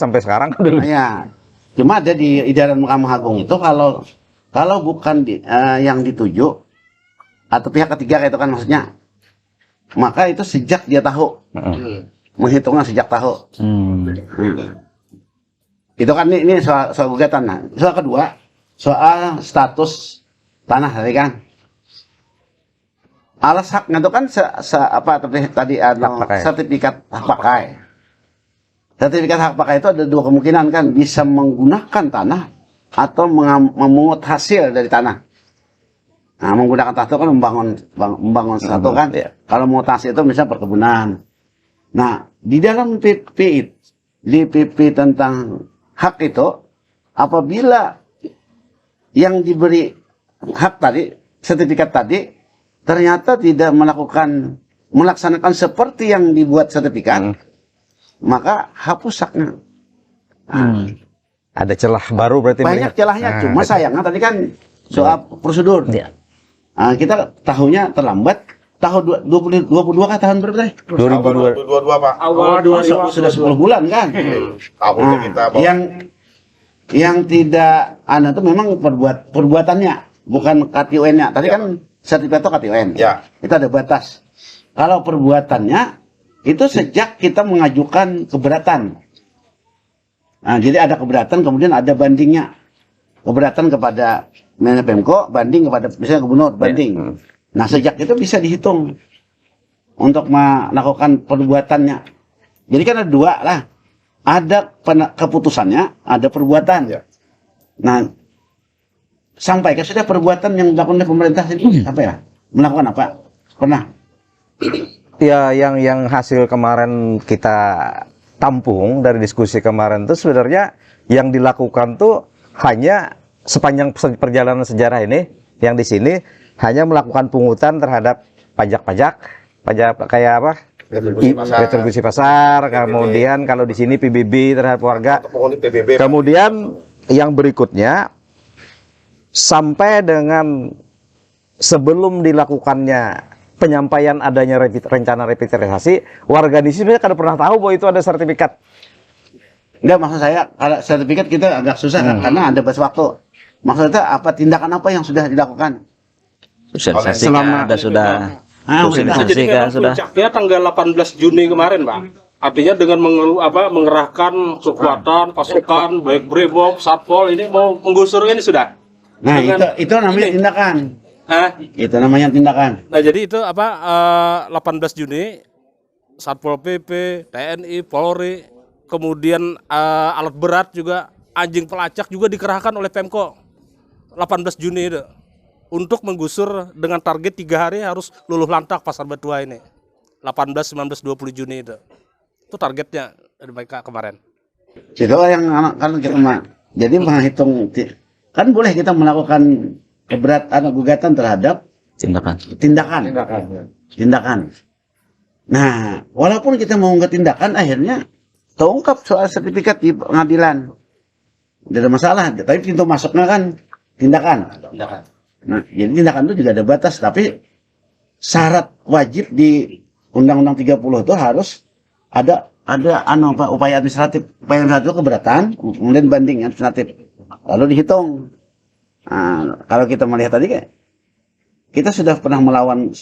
sampai sekarang kan dulu. Ya. Cuma ada di edaran Mahkamah Agung itu kalau bukan yang dituju atau pihak ketiga itu kan maksudnya, maka itu sejak dia tahu, menghitungnya sejak tahu. Itu kan ini soal gugatan. Nah, soal kedua, soal status tanah tadi kan, alas haknya itu kan tadi ada sertifikat hak pakai. Sertifikat hak pakai itu ada 2 kemungkinan kan, bisa menggunakan tanah atau memungut hasil dari tanah. Nah, menggunakan tanah itu kan membangun sesuatu kan. Kalau mutasi itu misalnya perkebunan. Nah, di dalam PP tentang hak itu, apabila yang diberi hak tadi, sertifikat tadi, ternyata tidak melaksanakan seperti yang dibuat sertifikat, maka hapus haknya. Ada celah baru berarti. Banyak celahnya, cuma sayangnya tadi kan soal prosedur. Nah, kita tahunya terlambat, tahun 2022 kah tahun berapa tadi? 2022 Pak. Awal Sudah 10 bulan kan? Tahunnya Nah, kita bawa. yang tidak ada tuh memang perbuatannya, bukan KTUN-nya. Tadi Ya. kan sertifikat itu KTUN. Ya. Itu ada batas. Kalau perbuatannya itu sejak kita mengajukan keberatan. Nah, jadi ada keberatan, kemudian ada bandingnya. Keberatan kepada Menpemko, banding kepada misalnya gubernur, banding. Nah, sejak itu bisa dihitung untuk melakukan perbuatannya. Jadi kan ada dua lah. Ada keputusannya, ada perbuatan. Ya. Nah, sampai ke sudah perbuatan yang dilakukan oleh pemerintah ini apa ya? Melakukan apa? Pernah? Ya, yang hasil kemarin kita tampung dari diskusi kemarin itu sebenarnya yang dilakukan tuh hanya sepanjang perjalanan sejarah ini, yang di sini hanya melakukan pungutan terhadap pajak kayak apa? Retribusi pasar, kemudian kalau di sini PBB terhadap warga. Pokoknya PBB. Kemudian yang berikutnya sampai dengan sebelum dilakukannya penyampaian adanya rencana revitalisasi, warga di sini kan pernah tahu bahwa itu ada sertifikat. Enggak, maksud saya kalau sertifikat kita agak susah kan, karena ada batas waktu. Maksudnya apa, tindakan apa yang sudah dilakukan? Sosialisasi Selama- ada sudah. Ah, Sosialisasi Jadi kah memang sudah. puncaknya tanggal 18 Juni kemarin, Pak. Artinya dengan mengerahkan kekuatan, pasukan, baik Brimob, Satpol ini mau menggusur ini sudah. Nah, Dengan itu namanya ini. tindakan. Hah? Itu namanya tindakan. Nah, jadi itu 18 Juni Satpol PP, TNI, Polri, kemudian alat berat juga, anjing pelacak juga dikerahkan oleh Pemko 18 Juni itu untuk menggusur dengan target 3 hari harus luluh lantak Pasar Batua ini. 18, 19, 20 Juni itu. Itu targetnya dari mereka kemarin. Itu yang kan kita jadi menghitung kan boleh kita melakukan gugatan terhadap Tindakan. tindakan. Nah, walaupun kita mau nggak tindakan, akhirnya terungkap soal sertifikat di pengadilan. Tidak ada masalah, tapi pintu masuknya kan tindakan. Nah, jadi tindakan itu juga ada batas, tapi syarat wajib di Undang-Undang 30 itu harus ada upaya administratif. Upaya administratif itu keberatan, kemudian banding administratif. Lalu dihitung. Nah, kalau kita melihat tadi kan, kita sudah pernah melawan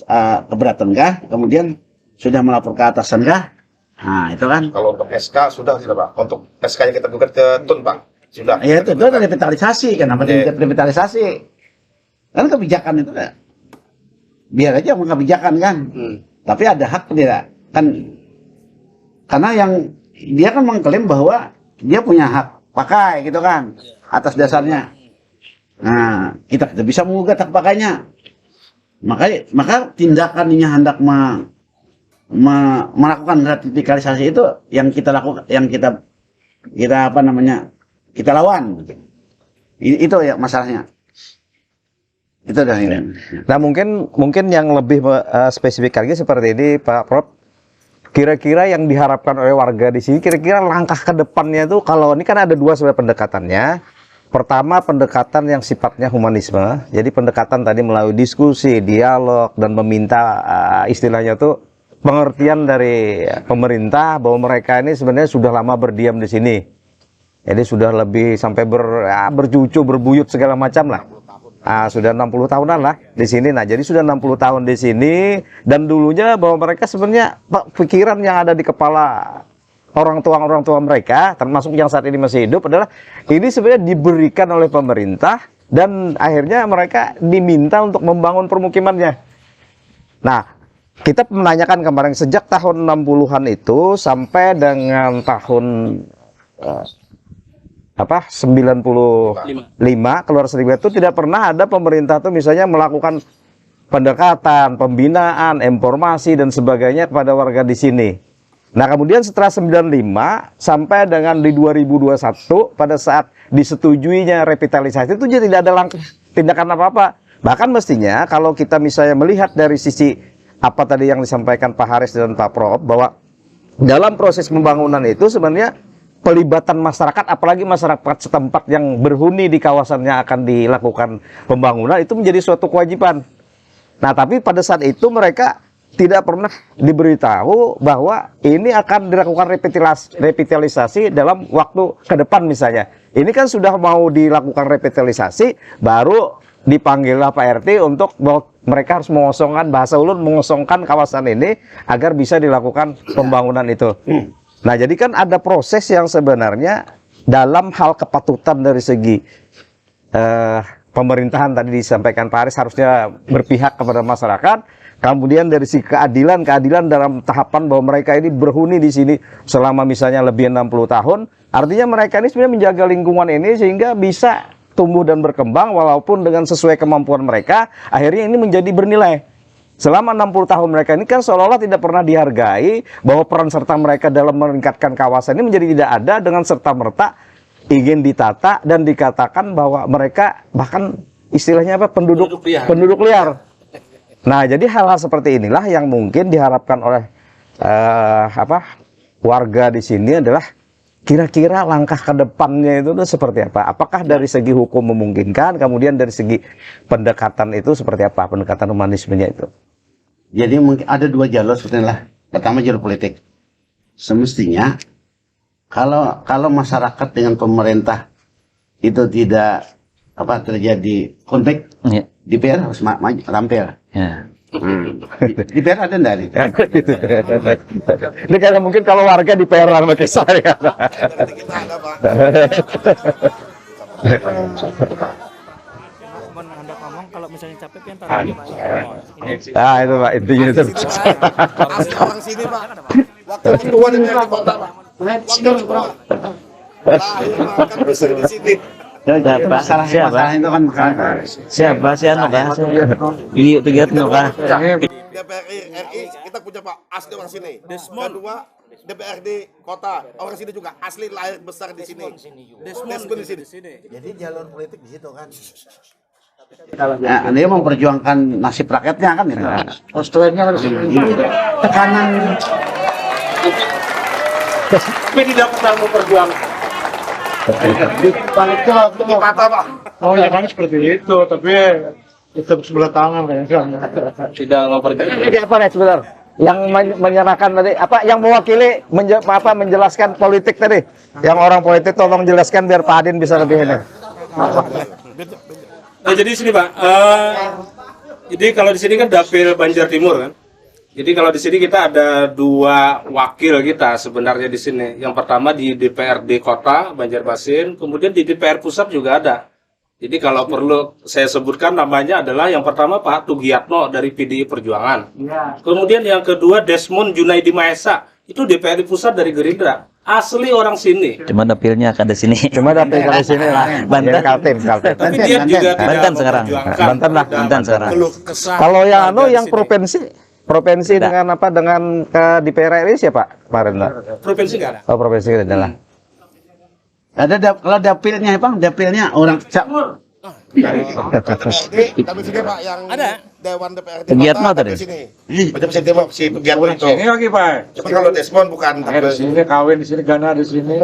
keberatan kah? Kemudian sudah melapor ke atasan kah? Nah, itu kan. Kalau untuk SK sudah tidak Pak? Untuk SK yang kita gugat ke TUN Pak? Sudah. Ya itu ada revitalisasi, kenapa tidak revitalisasi? Kan kebijakan itu kan, biar aja mau kebijakan kan. Tapi ada hak tidak? Kan karena yang dia kan mengklaim bahwa dia punya hak pakai gitu kan, atas dasarnya. Nah, kita tidak bisa menggugat hak pakainya. Maka tindakannya hendak melakukan ratifikasi itu yang kita lakukan, yang kita kita lawan. Itu ya masalahnya. Itu dah ini. Nah, mungkin yang lebih spesifik lagi seperti ini, Pak Prof. Kira-kira yang diharapkan oleh warga di sini, kira-kira langkah ke depannya itu, kalau ini kan ada dua sebenarnya pendekatannya. Pertama, pendekatan yang sifatnya humanisme. Jadi pendekatan tadi melalui diskusi, dialog, dan meminta istilahnya itu pengertian dari pemerintah bahwa mereka ini sebenarnya sudah lama berdiam di sini. Jadi sudah lebih sampai bercucu, berbuyut segala macam lah. Sudah 60 tahunan lah di sini. Nah, jadi sudah 60 tahun di sini, dan dulunya bahwa mereka sebenarnya pikiran yang ada di kepala orang tua mereka, termasuk yang saat ini masih hidup, adalah ini sebenarnya diberikan oleh pemerintah dan akhirnya mereka diminta untuk membangun permukimannya. Nah, kita menanyakan kemarin sejak tahun 60-an itu sampai dengan tahun 95 keluar sertifikat itu tidak pernah ada pemerintah tuh misalnya melakukan pendekatan, pembinaan, informasi dan sebagainya kepada warga di sini. Nah, kemudian setelah 95 sampai dengan di 2021 pada saat disetujuinya revitalisasi itu jadi tidak ada langkah tindakan apa-apa. Bahkan mestinya kalau kita misalnya melihat dari sisi apa tadi yang disampaikan Pak Haris dan Pak Prof, bahwa dalam proses pembangunan itu sebenarnya pelibatan masyarakat, apalagi masyarakat setempat yang berhuni di kawasan yang akan dilakukan pembangunan, itu menjadi suatu kewajiban. Nah, tapi pada saat itu mereka tidak pernah diberitahu bahwa ini akan dilakukan revitalisasi dalam waktu ke depan misalnya. Ini kan sudah mau dilakukan revitalisasi, baru dipanggillah Pak RT untuk bahwa mereka harus mengosongkan, bahasa ulun mengosongkan kawasan ini agar bisa dilakukan pembangunan itu. Nah, jadi kan ada proses yang sebenarnya dalam hal kepatutan dari segi pemerintahan tadi disampaikan Pak Aris harusnya berpihak kepada masyarakat. Kemudian dari segi keadilan dalam tahapan bahwa mereka ini berhuni di sini selama misalnya lebih 60 tahun. Artinya mereka ini sebenarnya menjaga lingkungan ini sehingga bisa tumbuh dan berkembang walaupun dengan sesuai kemampuan mereka, akhirnya ini menjadi bernilai. Selama 60 tahun mereka ini kan seolah-olah tidak pernah dihargai bahwa peran serta mereka dalam meningkatkan kawasan ini menjadi tidak ada, dengan serta-merta ingin ditata dan dikatakan bahwa mereka bahkan istilahnya apa, penduduk liar. Nah, jadi hal-hal seperti inilah yang mungkin diharapkan oleh warga di sini adalah kira-kira langkah ke depannya itu seperti apa? Apakah dari segi hukum memungkinkan, kemudian dari segi pendekatan itu seperti apa, pendekatan humanismenya itu? Jadi mungkin ada dua jalur sebetulnya. Pertama jalur politik. Semestinya kalau masyarakat dengan pemerintah itu tidak terjadi konflik, DPR harus rampir. Ya. DPR ada enggak nih? Ini karena mungkin kalau warga di PR pakai saya. Hendak ngomong kalau misalnya capek pian taruh Ah, itu Pak, intinya itu. Asli orang sini Pak. Waktu kedua di kota Pak. Waktu kedua. Kan besar di sini. Masalah itu kan Siapa sih anu kah? Liuk tegiat nu kah? DPR RI kita punya Pak asli orang sini. Kedua DPRD kota orang sini juga asli lahir besar di sini. Desmond di sini. Jadi jalur politik di situ kan. Nah, dia memperjuangkan nasib rakyatnya kan itu. Australia harus Tekanan Tapi tidak pernah memperjuangkan. balik ke patah Pak. Oh ya kan seperti itu, tapi tetap sebelah tangan kayaknya. Tidak memperjuangkan. Ini apa nih sebentar? Yang menyerahkan tadi apa? Yang mewakili menjelaskan politik tadi? Yang orang politik tolong jelaskan biar Pak Adin bisa lebih ini. Nah, jadi sini Pak, jadi kalau di sini kan dapil Banjar Timur kan. Jadi kalau di sini kita ada dua wakil kita sebenarnya di sini. Yang pertama di DPRD Kota Banjarmasin, kemudian di DPR Pusat juga ada. Jadi kalau perlu saya sebutkan namanya adalah yang pertama Pak Tugiyatno dari PDI Perjuangan. Kemudian yang kedua Desmond Junaidi Mahesa, itu DPRD Pusat dari Gerindra. Asli orang sini. Cuma dapilnya kan di sini. Cuma dapil dari sini lah. Banten. Kaltim. Tapi dia juga tidak Banten sekarang. memperjuangkan Banten lah. Banten sekarang. keluh kesah Kalau yang warga di yang sini. provinsi Tidak. dengan apa dengan ke DPR RI siapa kemarin lah? Provinsi nggak ada. Oh, provinsi itu adalah. kalau dapilnya orang DPRD tapi sini Pak yang Ada. Dewan DPRD Tugiyatno kota tadi? tapi sini. Macam sini Pak si Tugiyatno itu. Ini lagi Pak. Cuma kalau Desmond bukan Di sini kawin, di sini Gana, di sini.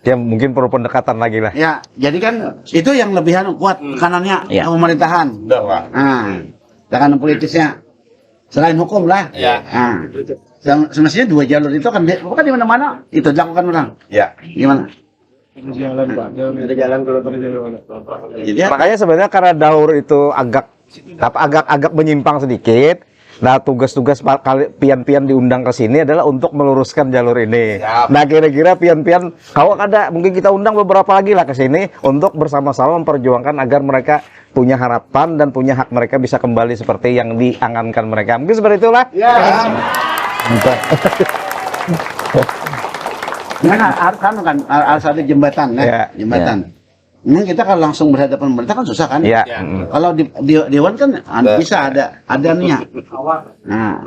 Ya mungkin perlu pendekatan lagi lah. ya, jadi kan itu yang lebihan kuat tekanannya Ya. pemerintahan. Udah Pak. Nah, tekanan politisnya selain hukum lah. Ya. Nah, semestinya dua jalur itu kan bukan di mana-mana itu dilakukan orang. Ya. Gimana? Jalan Pak, jalan kalau terjadi. Jadi ya, Makanya sebenarnya karena Daur itu agak menyimpang sedikit. Nah, tugas-tugas pian-pian diundang ke sini adalah untuk meluruskan jalur ini. Siap. Nah, kira-kira pian-pian kalau ada mungkin kita undang beberapa lagi lah ke sini untuk bersama-sama memperjuangkan agar mereka punya harapan dan punya hak mereka bisa kembali seperti yang diangankan mereka. Mungkin seperti itulah. ya. Harus ada jembatan Ya, ya, jembatan. Memang kita kalau langsung berhadapan pemerintah kan susah kan? Ya. Kalau di dewan kan bisa ada niat. Nah,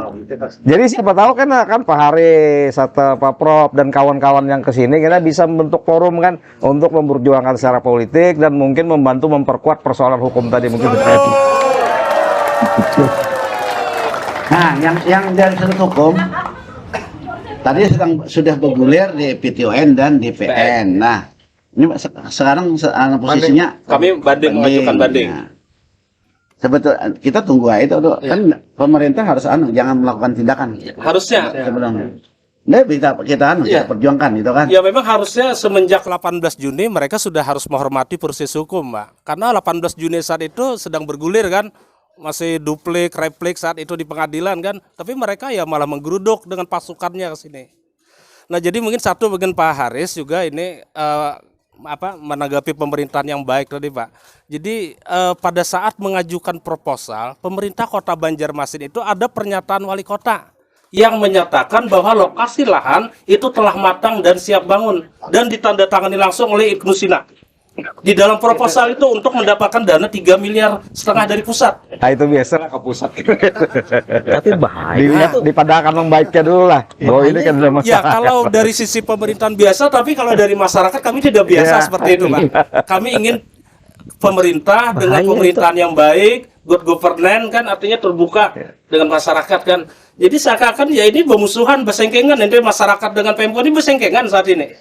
Jadi siapa tahu kan Pak Haris atau Pak Prof dan kawan-kawan yang kesini kita bisa membentuk forum kan untuk memperjuangkan secara politik dan mungkin membantu memperkuat persoalan hukum tadi mungkin seperti itu. nah yang dari sudut hukum tadi sudah bergulir di PTON dan DPN. Nah, ini sekarang posisinya Kami banding mengajukan banding. Nah, Sebetulnya kita tunggu aja itu tuh. Kan pemerintah harus jangan melakukan tindakan Harusnya. sebelumnya. Nah, kita perjuangkan gitu kan. Ya memang harusnya semenjak 18 Juni mereka sudah harus menghormati proses hukum, Mbak. Karena 18 Juni saat itu sedang bergulir kan, masih duplik, replik saat itu di pengadilan kan. Tapi mereka ya malah menggeruduk dengan pasukannya ke sini. Nah jadi mungkin satu bagian Pak Haris juga ini menanggapi pemerintahan yang baik tadi Pak. Jadi pada saat mengajukan proposal, pemerintah Kota Banjarmasin itu ada pernyataan wali kota yang menyatakan bahwa lokasi lahan itu telah matang dan siap bangun dan ditandatangani langsung oleh Ibnu Sina di dalam proposal itu untuk mendapatkan dana 3,5 miliar dari pusat. Nah itu biasa lah ke pusat. Tapi bahaya. Dipadakan membaiknya dulu lah. Bahwa ini kan ada masalah. Ya kalau dari sisi pemerintahan biasa, tapi kalau dari masyarakat kami tidak biasa seperti itu Pak. Kami ingin pemerintah dengan pemerintahan yang baik, good governance kan artinya terbuka dengan masyarakat kan. Jadi seakan-akan ya ini bermusuhan, bersengkengan, nanti masyarakat dengan Pemko ini bersengkengan saat ini.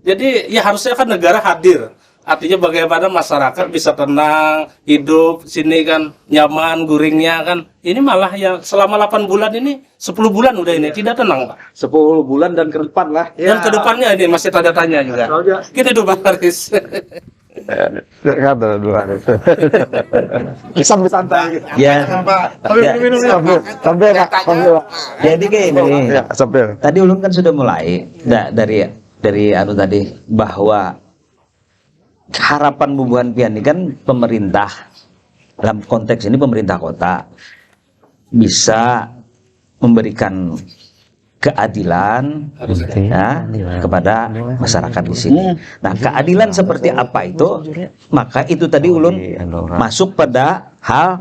Jadi ya harusnya kan negara hadir. Artinya bagaimana masyarakat bisa tenang, hidup sini kan nyaman, guringnya kan. Ini malah ya selama 8 bulan ini, 10 bulan udah ini tidak tenang Pak. 10 bulan dan ke depan lah. Dan ke depannya ini masih tanda tanya juga. Gitu tuh Pak Haris. Ada dua. Sambil santai. Ya. Sambil Pak. Jadi kayak ini. Ya, sambil. Tadi Ulun kan sudah mulai dari anu tadi bahwa harapan Bubuhan Pian ini kan pemerintah, dalam konteks ini pemerintah kota bisa memberikan keadilan ya, kepada masyarakat di sini. Nah, keadilan seperti apa itu? Maka itu tadi Ulun masuk pada hal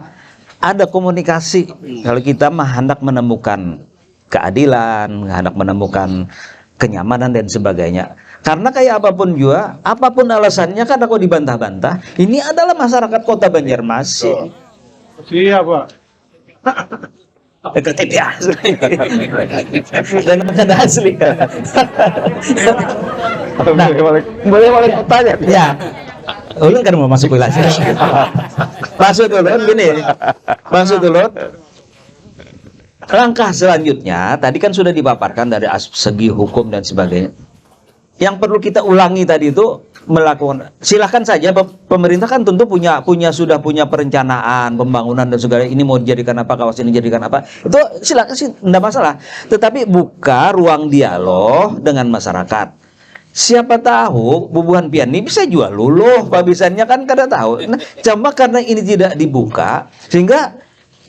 ada komunikasi. Kalau kita hendak menemukan keadilan, hendak menemukan kenyamanan dan sebagainya. Karena kayak apapun juga, apapun alasannya kan aku dibantah-bantah. Ini adalah masyarakat Kota Banjarmasin. Iya, Pak. Dekat ini asli. Dan ada asli. Nah, boleh tanya. ya. Ulun kan mau masuk wilayah. Maksud Ulun gini. Maksud Ulun, langkah selanjutnya tadi kan sudah dipaparkan dari segi hukum dan sebagainya. Yang perlu kita ulangi tadi itu melakukan, silahkan saja pemerintah kan tentu sudah punya perencanaan pembangunan dan segala, ini mau dijadikan apa, kawasan ini dijadikan apa, itu silakan sih, tidak masalah. Tetapi buka ruang dialog dengan masyarakat. Siapa tahu Bubuhan Pian ini bisa jual luluh, pabisannya kan kada tahu. Nah, cuma karena ini tidak dibuka sehingga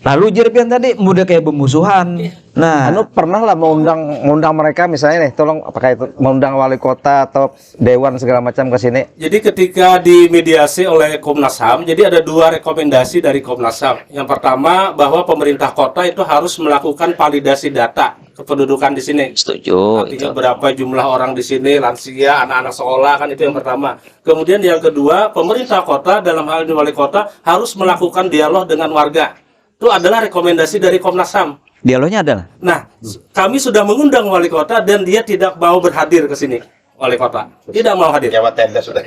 lalu Jerpian tadi mudah kayak bermusuhan. Nah, pernah lah mengundang mereka misalnya nih, tolong apakah itu mengundang wali kota atau dewan segala macam ke sini. Jadi ketika dimediasi oleh Komnas HAM, jadi ada 2 rekomendasi dari Komnas HAM. Yang pertama bahwa pemerintah kota itu harus melakukan validasi data kependudukan di sini. setuju. Artinya berapa jumlah orang di sini, lansia, anak-anak sekolah, kan itu yang pertama. Kemudian yang kedua, pemerintah kota dalam hal ini wali kota harus melakukan dialog dengan warga. Itu adalah rekomendasi dari Komnas HAM. Dialognya adalah. Nah, kami sudah mengundang wali kota dan dia tidak mau berhadir ke sini. Wali kota tidak mau hadir. Nyawa tenda sudah.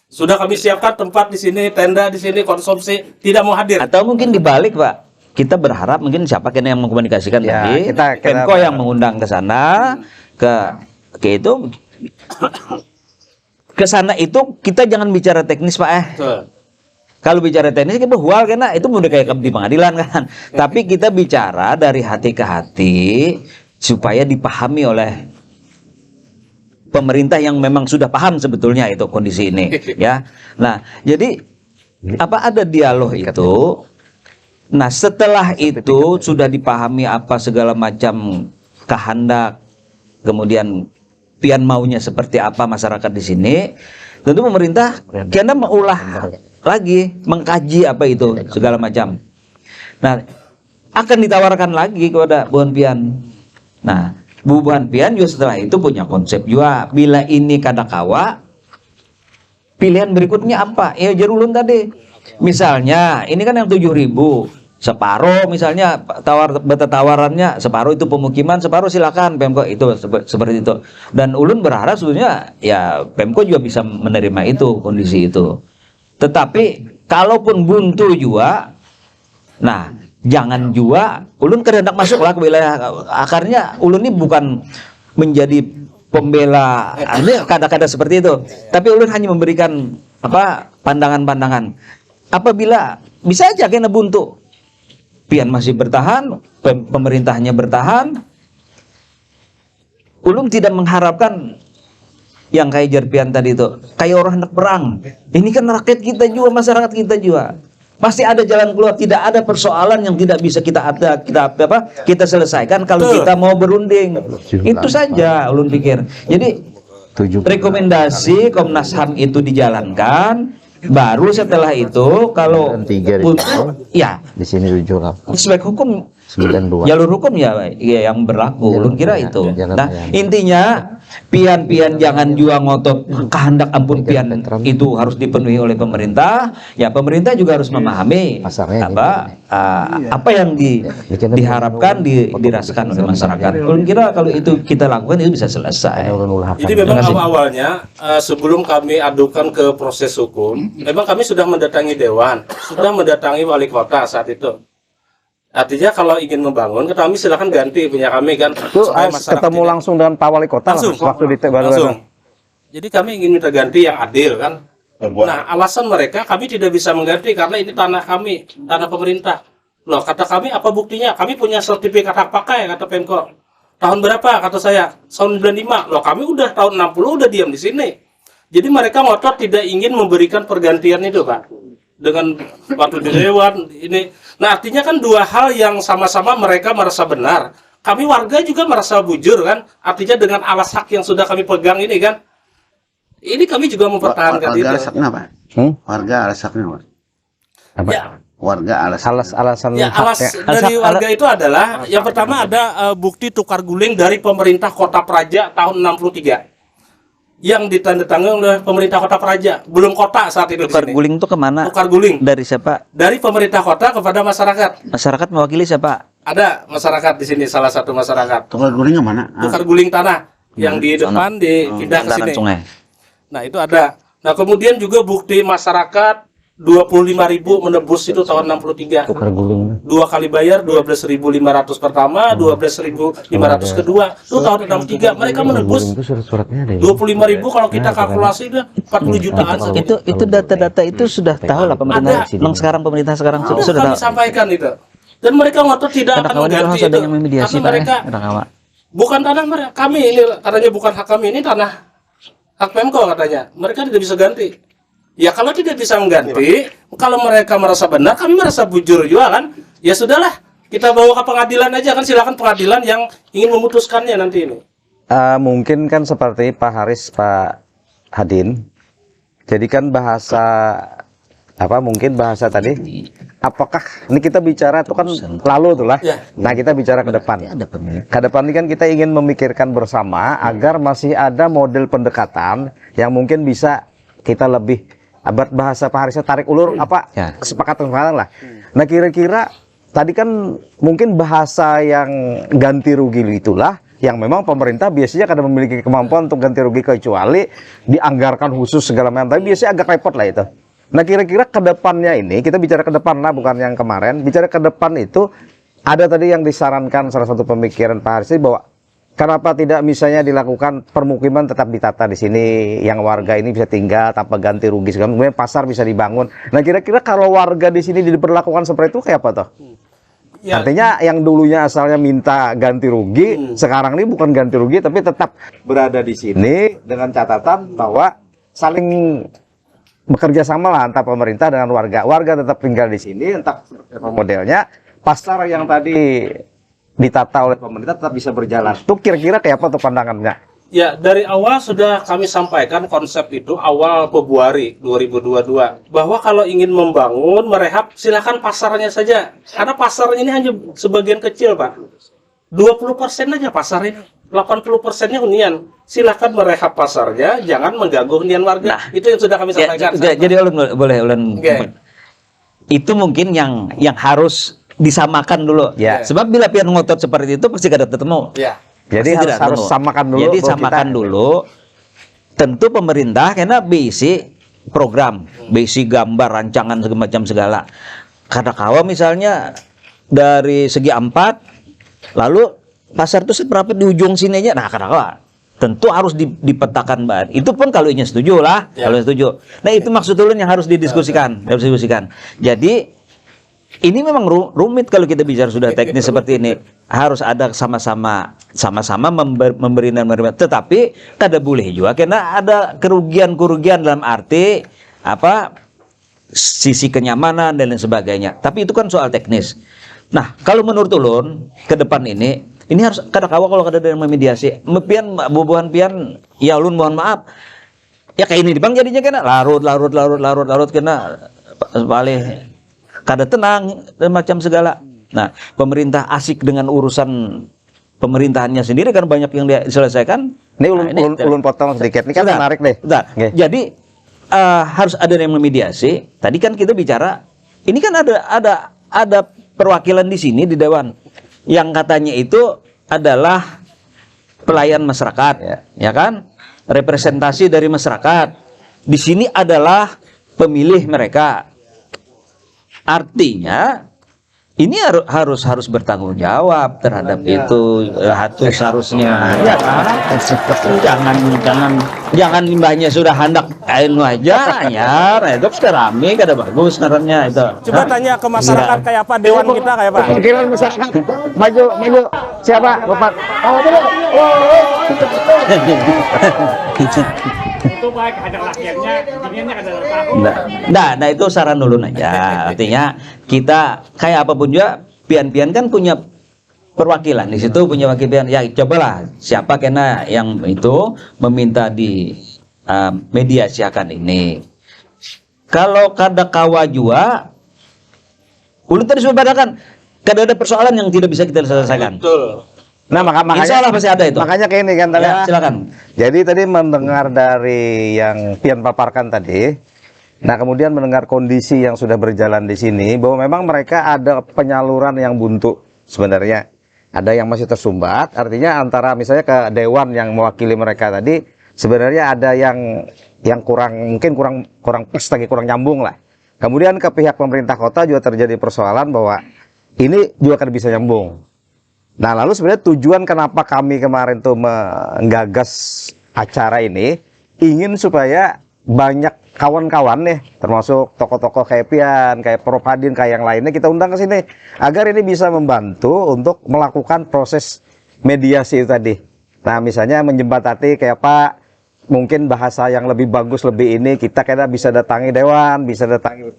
Sudah kami siapkan tempat di sini, tenda di sini, konsumsi, tidak mau hadir. Atau mungkin dibalik, Pak. Kita berharap mungkin siapa yang mengkomunikasikan Ya, tadi, kita Pemko yang mengundang ke sana, ke itu, ke sana itu kita jangan bicara teknis, Pak. Betul. Kalau bicara teknis kita bual karena itu udah kayak di pengadilan kan. Tapi kita bicara dari hati ke hati supaya dipahami oleh pemerintah yang memang sudah paham sebetulnya itu kondisi ini, ya. Nah, jadi apa ada dialog itu? Nah, setelah itu sudah dipahami apa segala macam kehendak, kemudian pian maunya seperti apa masyarakat di sini, tentu pemerintah karena mengulah lagi, mengkaji apa itu segala macam. Nah, akan ditawarkan lagi kepada Bubuhan Pian. Nah, Bubuhan Pian juga setelah itu punya konsep juga. Bila ini kadakawa, pilihan berikutnya apa? Ya jarulun tadi. Misalnya, ini kan yang 7.000, separuh misalnya tawarannya separuh itu pemukiman, separuh silakan Pemko itu seperti itu. Dan Ulun berharap sebetulnya ya Pemko juga bisa menerima itu kondisi itu. Tetapi kalaupun buntu juga, nah jangan juga ulun kada hendak masuk lah ke wilayah akarnya. Ulun ini bukan menjadi pembela ini kada-kada seperti itu, tapi ulun hanya memberikan apa pandangan-pandangan. Apabila bisa aja kena buntu, pian masih bertahan, pemerintahnya bertahan, ulun tidak mengharapkan yang kayak Jerpian tadi itu kayak orang hendak perang. Ini kan rakyat kita juga, masyarakat kita juga. Pasti ada jalan keluar, tidak ada persoalan yang tidak bisa kita selesaikan kalau kita mau berunding. Itu saja ulun pikir. Jadi rekomendasi Komnas HAM itu dijalankan, baru setelah itu kalau ya Di sini 7 sebagai hukum 92. jalur hukum ya yang berlaku. Ulun kira itu. Nah, intinya pian-pian jangan juga ngotot kehendak ampun pian itu harus dipenuhi oleh pemerintah. Ya pemerintah juga harus memahami apa yang diharapkan dirasakan oleh masyarakat. Ulun kira kalau itu kita lakukan itu bisa selesai. Jadi memang awalnya sebelum kami adukan ke proses hukum, memang kami sudah mendatangi dewan, sudah mendatangi wali kota saat itu. Artinya kalau ingin membangun, kami silakan ganti punya kami kan. Itu ketemu langsung dengan Pak Wali Kota langsung, waktu di langsung. Jadi kami ingin minta ganti yang adil kan. Nah, alasan mereka kami tidak bisa mengganti karena ini tanah kami, tanah pemerintah. Loh, kata kami apa buktinya? Kami punya sertifikat hak pakai, kata Pemko. Tahun berapa? Kata saya, tahun 95. Loh, kami udah tahun 60 udah diam di sini. Jadi mereka ngotot tidak ingin memberikan pergantian itu, Pak. Dengan waktu di dewan ini. Nah, artinya kan dua hal yang sama-sama mereka merasa benar. Kami warga juga merasa bujur kan. Artinya dengan alas hak yang sudah kami pegang ini kan. Ini kami juga mempertahankan itu. Warga alasannya apa? Warga alasannya apa? Ya, Warga alasan ya, alas dari warga itu adalah yang pertama ada bukti tukar guling dari pemerintah Kota Praja tahun 63 yang ditandatangani oleh pemerintah Kota Praja, belum kota saat itu. Tukar guling itu kemana? Tukar guling Dari siapa? dari pemerintah kota kepada masyarakat. Masyarakat mewakili siapa? Ada masyarakat di sini, salah satu masyarakat. tukar gulingnya mana? Tukar guling tanah yang di depan dipindah ke Bantaran sini. sungai. Nah, itu ada. Nah, kemudian juga bukti masyarakat 25.000 menebus itu tahun 63. tukar guling. 2 kali bayar 12.500 pertama, 12.500 kedua. Itu tahun 63 mereka menebus Itu surat-suratnya ada. 25.000 kalau kita kalkulasi udah 40 jutaan. Itu data-data itu sudah tahu lah pemerintah. Pemerintah sekarang sudah Kami tahu. sampaikan itu. Dan mereka ngotot tidak akan mengganti itu. Karena mereka bukan tanah mereka. Kami ini katanya bukan hak kami, ini tanah hak Pemko katanya. Mereka tidak bisa ganti. Ya kalau tidak bisa mengganti, kalau mereka merasa benar, kami merasa bujur juga kan. Ya sudahlah, kita bawa ke pengadilan aja kan, silakan pengadilan yang ingin memutuskannya nanti ini. Mungkin kan seperti Pak Haris, Pak Hadin. Jadi kan mungkin bahasa tadi, apakah ini kita bicara itu kan lalu tuh lah. Ya. Nah, kita bicara ke depan. Ke depan ini kan kita ingin memikirkan bersama agar masih ada model pendekatan yang mungkin bisa kita lebih bahasa Pak Harisnya tarik ulur kesepakatan lah. Nah, kira-kira tadi kan mungkin bahasa yang ganti rugi itulah yang memang pemerintah biasanya kadang memiliki kemampuan untuk ganti rugi kecuali dianggarkan khusus segala macam, tapi biasanya agak repot lah itu. Nah, kira-kira ke depannya ini, kita bicara ke depan lah, bukan yang kemarin, bicara ke depan itu ada tadi yang disarankan salah satu pemikiran Pak Haris bahwa kenapa tidak misalnya dilakukan permukiman tetap ditata di sini, yang warga ini bisa tinggal tanpa ganti rugi segala, kemudian pasar bisa dibangun. Nah, kira-kira kalau warga di sini diperlakukan seperti itu kayak apa toh? Ya. Artinya yang dulunya asalnya minta ganti rugi, sekarang ini bukan ganti rugi tapi tetap berada di sini dengan catatan bahwa saling bekerja sama lah antara pemerintah dengan warga. Warga tetap tinggal di sini, entah modelnya. Pasar yang tadi ditata oleh pemerintah tetap bisa berjalan. Itu kira-kira kayak apa tuh pandangannya? Ya, dari awal sudah kami sampaikan konsep itu awal Februari 2022 bahwa kalau ingin membangun, merehab, silakan pasarnya saja. Karena pasarnya ini hanya sebagian kecil, Pak. 20% aja pasar ini. 80%-nya hunian. Silakan merehab pasarnya, jangan mengganggu hunian warga. Itu yang sudah kami sampaikan. Jadi ulun itu mungkin yang harus disamakan dulu. Ya. Sebab bila pihak ngotot seperti itu pasti kada ketemu. Ya. Jadi harus samakan dulu. Jadi samakan dulu. Tentu pemerintah karena bisi program, basic gambar, rancangan segala macam segala. Kadakawa misalnya dari segi 4, lalu pasar itu seberapa di ujung sininya, nah kadakawa tentu harus dipetakan Mbak. Itu pun kalau inya setuju lah, kalau setuju. Nah itu maksud ulun yang harus didiskusikan, Jadi ini memang rumit kalau kita bicara sudah teknis seperti ini. Harus ada sama-sama memberi dan menerima. Tetapi kada boleh juga karena ada kerugian dalam arti apa sisi kenyamanan dan lain sebagainya. Tapi itu kan soal teknis. Nah, kalau menurut ulun ke depan ini harus kada kawa kalau kada ada yang memediasi. Pian bubuhan pian ya ulun mohon maaf. Ya kayak ini di Bang jadinya kena larut kena balik kada tenang dan macam segala. Nah, pemerintah asik dengan urusan pemerintahannya sendiri kan banyak yang diselesaikan. Ini ulun potong sedikit. Ini kan menarik deh. Okay. Jadi harus ada yang memediasi. Tadi kan kita bicara, ini kan ada perwakilan di sini di Dewan yang katanya itu adalah pelayan masyarakat, ya kan? Representasi dari masyarakat. Di sini adalah pemilih mereka. Artinya ini harus bertanggung jawab terhadap itu, harusnya jangan limbahnya sudah hendak anu aja ya itu rame kada bagus karena itu. Coba tanya ke masyarakat kayak apa dewan kita kayak apa? Gimana masyarakat? Maju siapa Bapak? Itu baik ada rakyatnya, dinginnya ada tahu. Nah itu saran dulu aja. Artinya kita kayak apapun juga pian-pian kan punya perwakilan di situ, punya wakilan. Ya cobalah siapa kena yang itu meminta di mediasiakan ini. Kalau kada kawa juga ulun tadi sudah badakan kada ada persoalan yang tidak bisa kita selesaikan. Betul. Nah makanya Insya Allah pasti ada itu. Makanya kayak ini kan tadi. Ya, silakan. Jadi tadi mendengar dari yang pian paparkan tadi. Nah kemudian mendengar kondisi yang sudah berjalan di sini bahwa memang mereka ada penyaluran yang buntu sebenarnya. Ada yang masih tersumbat. Artinya antara misalnya ke dewan yang mewakili mereka tadi sebenarnya ada yang kurang mungkin kurang pas lagi kurang nyambung lah. Kemudian ke pihak pemerintah kota juga terjadi persoalan bahwa ini juga kan bisa nyambung. Nah lalu sebenarnya tujuan kenapa kami kemarin tuh menggagas acara ini ingin supaya banyak kawan-kawan nih termasuk tokoh-tokoh kayak Pian, kayak Prof Hadin, kayak yang lainnya kita undang ke sini agar ini bisa membantu untuk melakukan proses mediasi itu tadi. Nah misalnya menjembatani kayak Pak mungkin bahasa yang lebih bagus lebih ini kita kayaknya bisa datangi dewan, bisa datangi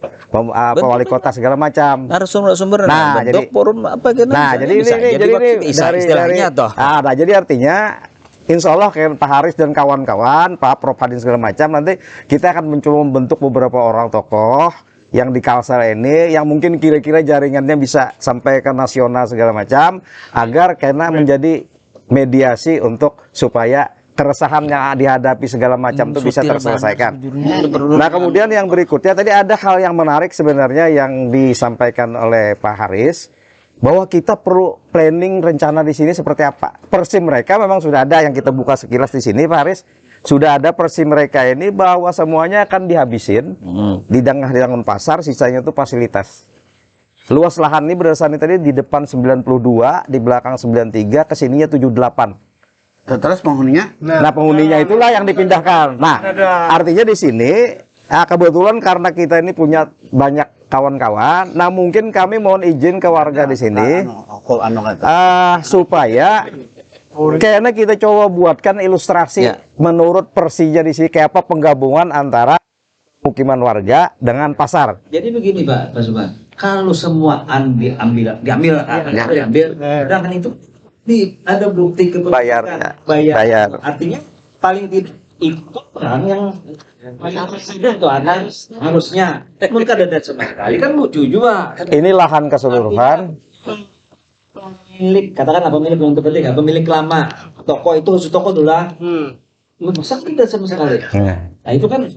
wali kota segala macam. Narasumber nah, jadi forum apa gitu. Nah, jadi ini dari toh. Nah, jadi artinya insya Allah kayak Pak Haris dan kawan-kawan, Pak Prof Hadin segala macam nanti kita akan mencoba membentuk beberapa orang tokoh yang di Kalsel ini yang mungkin kira-kira jaringannya bisa sampai ke nasional segala macam agar karena menjadi mediasi untuk supaya keresahan yang dihadapi segala macam itu bisa terselesaikan. Nah kemudian yang berikutnya tadi ada hal yang menarik sebenarnya yang disampaikan oleh Pak Haris bahwa kita perlu planning rencana di sini seperti apa. Persim mereka memang sudah ada yang kita buka sekilas di sini Pak Haris. Sudah ada persim mereka ini bahwa semuanya akan dihabisin di dangun pasar, sisanya itu fasilitas. Luas lahan ini berdasarkan tadi di depan 92, di belakang 93, kesininya 78. Terus penghuninya? Nah penghuninya itulah yang dipindahkan. Nah artinya di sini kebetulan karena kita ini punya banyak kawan-kawan, nah mungkin kami mohon izin ke warga di sini supaya kayaknya kita coba buatkan ilustrasi menurut Persija di sini kayak apa penggabungan antara pemukiman warga dengan pasar. Jadi begini Pak Suban, kalau semua diambil, sedangkan itu ada bukti kepemilikan bayar. Artinya paling tidak ikut orang yang itu harusnya mungkin ada sama sekali kan lucu juga. Ini lahan keseluruhan. Pemilik katakanlah pemilik lama toko itu khusus toko dulu lah. Masa tidak sama sekali. Nah itu kan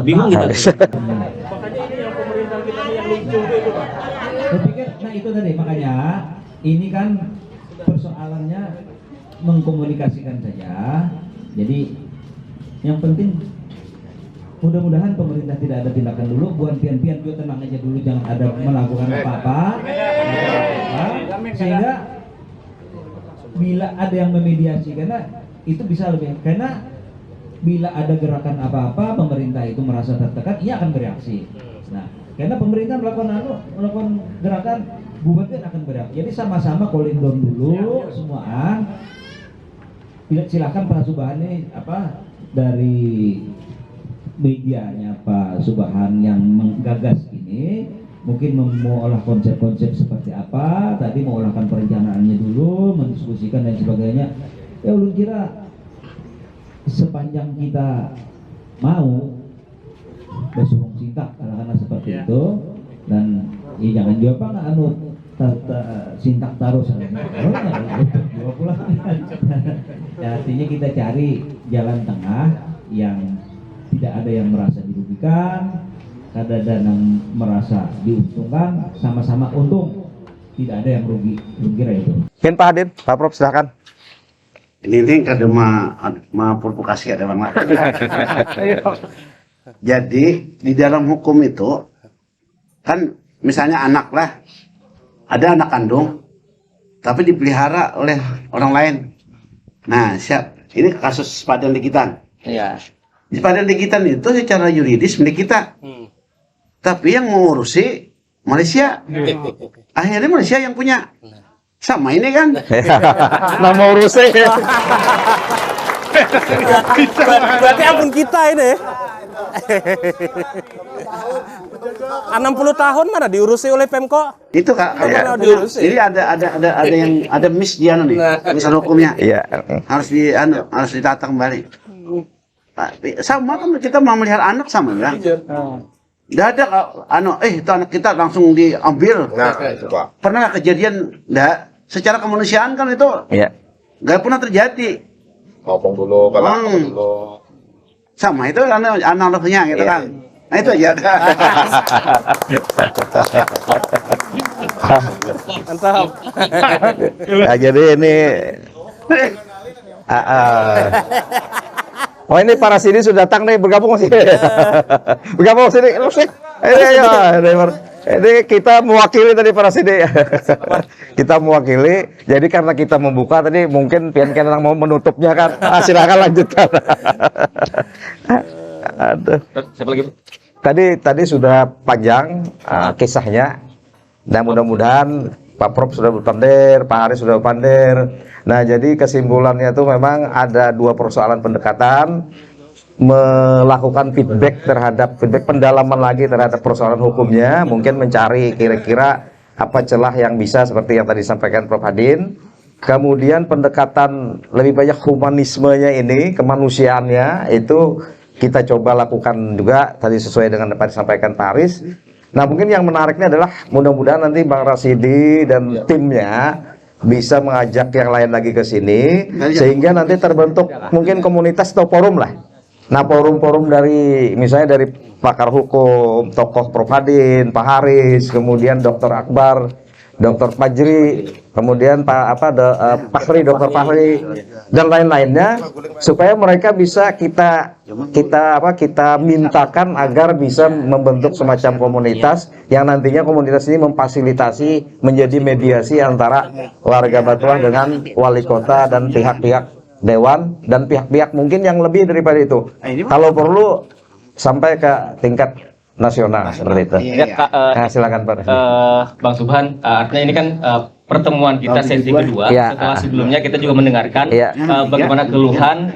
bingung kita. Makanya ini yang pemerintah kita yang lucu itu Pak. Saya pikir, nah itu tadi makanya ini kan persoalannya mengkomunikasikan saja. Jadi yang penting mudah-mudahan pemerintah tidak ada tindakan dulu, buat pian-pian juga tenang aja dulu, jangan ada melakukan apa-apa, sehingga bila ada yang memediasi, karena itu bisa lebih, karena bila ada gerakan apa-apa pemerintah itu merasa tertekan, ia akan bereaksi. Nah, karena pemerintah melakukan gerakan, bupati akan bereaksi. Jadi sama-sama cooling down dulu semua. Silakan Pak Subhan ini dari medianya Pak Subhan yang menggagas ini, mungkin mau olah konsep-konsep seperti apa, tadi mau olahkan perencanaannya dulu, mendiskusikan dan sebagainya. Ya ulun kira sepanjang kita mau bersumbang cinta karena seperti itu, dan jangan juga Pak anut sintak taruh artinya kita cari jalan tengah yang tidak ada yang merasa dirugikan, ada yang merasa diuntungkan, sama-sama untung, tidak ada yang rugi, kira itu. Mungkin Pak Hadin, Pak Prof silakan. Ini kada ma provokasi ada bang. Jadi di dalam hukum itu kan misalnya anak lah, ada anak kandung tapi dipelihara oleh orang lain. Nah, ini kasus Padang Ligitan. Iya. Di Padang Ligitan itu secara yuridis milik kita. Tapi yang mengurusi Malaysia. Akhirnya Malaysia yang punya. Sama ini kan. Nama urusnya. Berarti ampun kita ini. 60 tahun mana diurusi oleh Pemko? Itu Kak. Pernah diurusi. Jadi ada miss dia nih, urusan hukumnya. Iya. Harus ditata kembali. Sama kan kita mau melihara anak sama kan. Tidak ada itu anak kita langsung diambil. Nah, itu Pak. Pernah kejadian enggak? Secara kemanusiaan kan itu Iya. nggak pernah terjadi. Ngomong dulu, kalau dulu. Sama itu analoginya gitu kan. Nah itu aja. Mantap. Nah, jadi ini oh ini para sini sudah datang nih, bergabung sini. Bergabung sini. Ini kita mewakili tadi para sini. Kita mewakili. Jadi karena kita membuka tadi, mungkin pian-pian yang mau menutupnya kan. Silakan lanjutkan. Aduh. Siapa lagi? Tadi sudah panjang kisahnya. Dan mudah-mudahan Pak Prof sudah berpandir, Pak Haris sudah berpandir. Nah, jadi kesimpulannya itu memang ada dua persoalan pendekatan, melakukan feedback pendalaman lagi terhadap persoalan hukumnya, mungkin mencari kira-kira apa celah yang bisa seperti yang tadi disampaikan Prof Hadin. Kemudian pendekatan lebih banyak humanismenya ini, kemanusiaannya itu kita coba lakukan juga tadi sesuai dengan apa yang disampaikan Pak Haris. Nah, mungkin yang menariknya adalah mudah-mudahan nanti Bang Rasidi dan timnya bisa mengajak yang lain lagi ke sini sehingga nanti terbentuk mungkin komunitas atau forum lah. Nah, forum-forum dari misalnya dari pakar hukum, tokoh Prof Hadin, Pak Haris, kemudian Dr. Akbar, Dr. Fajri, kemudian Fahri, Dr. Fahri dan lain-lainnya, supaya mereka bisa kita mintakan agar bisa membentuk semacam komunitas yang nantinya komunitas ini memfasilitasi menjadi mediasi antara warga Batuah dengan wali kota dan pihak-pihak dewan dan pihak-pihak mungkin yang lebih daripada itu. Kalau perlu sampai ke tingkat nasional seperti itu. Nah, silakan Pak. Bang Subhan, artinya ini kan pertemuan kita sesi kedua. Setelah sebelumnya kita juga mendengarkan bagaimana keluhan,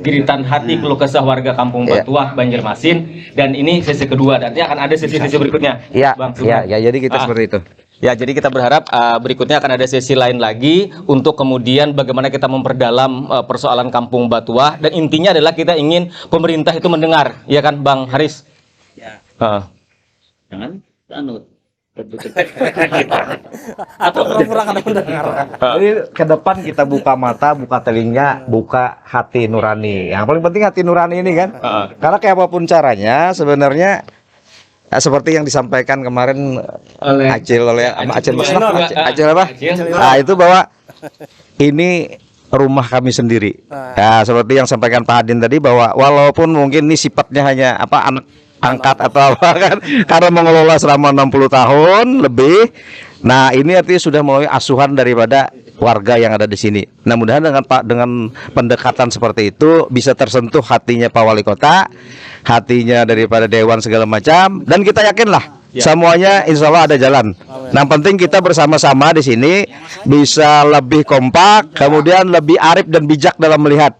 giritan hati, keluh kesah warga Kampung Batuah, Banjarmasin, dan ini sesi kedua. Dan akan ada sesi-sesi berikutnya. Bang Subhan. Jadi kita seperti itu. Ya, jadi kita berharap berikutnya akan ada sesi lain lagi untuk kemudian bagaimana kita memperdalam persoalan Kampung Batuah, dan intinya adalah kita ingin pemerintah itu mendengar, ya kan Bang Haris? Ya. Jangan anut. Atau pura-pura kada mendengar. Jadi ke depan kita buka mata, buka telinga, buka hati nurani. Yang paling penting hati nurani ini kan. Karena kayak apapun caranya sebenarnya seperti yang disampaikan kemarin Acil apa? Nah, itu bahwa ini rumah kami sendiri. Ya, seperti yang sampaikan Pak Hadin tadi bahwa walaupun mungkin ini sifatnya hanya anak angkat atau apa kan, karena mengelola selama 60 tahun lebih. Nah, ini artinya sudah melalui asuhan daripada warga yang ada di sini. Nah, mudah-mudahan dengan pendekatan seperti itu bisa tersentuh hatinya Pak Wali Kota, hatinya daripada Dewan segala macam, dan kita yakinlah semuanya insya Allah ada jalan. Nah, penting kita bersama-sama di sini bisa lebih kompak, kemudian lebih arif dan bijak dalam melihat.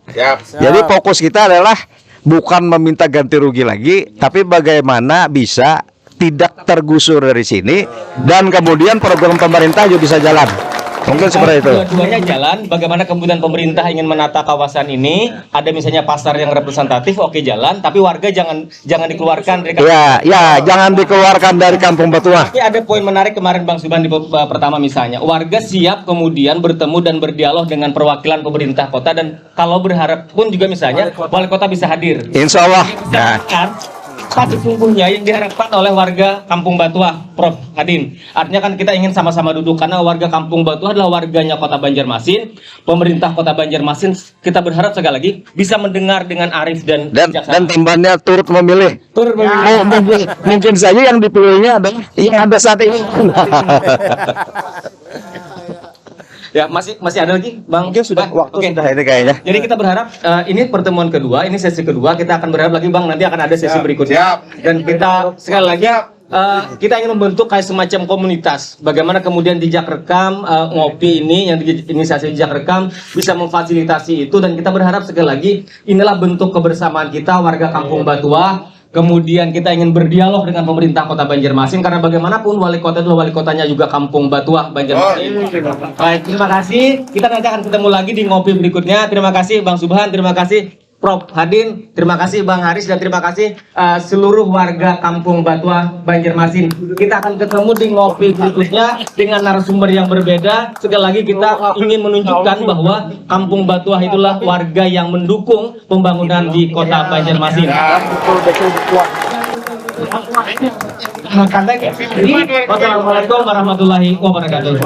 Jadi fokus kita adalah bukan meminta ganti rugi lagi, tapi bagaimana bisa tidak tergusur dari sini dan kemudian program pemerintah juga bisa jalan. Mungkin seperti itu. Dua-duanya jalan. Bagaimana kemudian pemerintah ingin menata kawasan ini? Ada misalnya pasar yang representatif, oke jalan. Tapi warga jangan dikeluarkan dari. Ya, jangan dikeluarkan dari Kampung Batuah. Tapi ada poin menarik kemarin Bang Subhan di pertama misalnya, warga siap kemudian bertemu dan berdialog dengan perwakilan pemerintah kota dan kalau berharap pun juga misalnya wali kota bisa hadir. Insya Allah. Nah. Sesungguhnya yang diharapkan oleh warga Kampung Batuah, Prof. Hadin. Artinya kan kita ingin sama-sama duduk karena warga Kampung Batuah adalah warganya Kota Banjarmasin, pemerintah Kota Banjarmasin. Kita berharap sekali lagi bisa mendengar dengan arif dan tambahannya turut memilih. Mungkin saja yang dipilihnya adalah yang ada saat ini. Ya, masih ada lagi, Bang? Mungkin sudah waktu sudah ini kayaknya. Jadi kita berharap ini pertemuan kedua, ini sesi kedua. Kita akan berharap lagi, Bang, nanti akan ada sesi berikutnya. Dan kita sekali lagi kita ingin membentuk kayak semacam komunitas. Bagaimana kemudian jejak rekam ngopi ini yang inisiasi jejak rekam bisa memfasilitasi itu dan kita berharap sekali lagi inilah bentuk kebersamaan kita warga Kampung Batuah. Kemudian kita ingin berdialog dengan pemerintah Kota Banjarmasin karena bagaimanapun wali kota itu wali kotanya juga Kampung Batuah Banjarmasin. Baik, terima kasih. Kita nanti akan ketemu lagi di ngopi berikutnya. Terima kasih Bang Subhan, terima kasih Prof. Hadin, terima kasih Bang Haris dan terima kasih seluruh warga Kampung Batuah Banjarmasin. Kita akan ketemu di ngopi berikutnya dengan narasumber yang berbeda. Sekali lagi kita ingin menunjukkan bahwa Kampung Batuah itulah warga yang mendukung pembangunan di Kota Banjarmasin. Wassalamualaikum warahmatullahi wabarakatuh.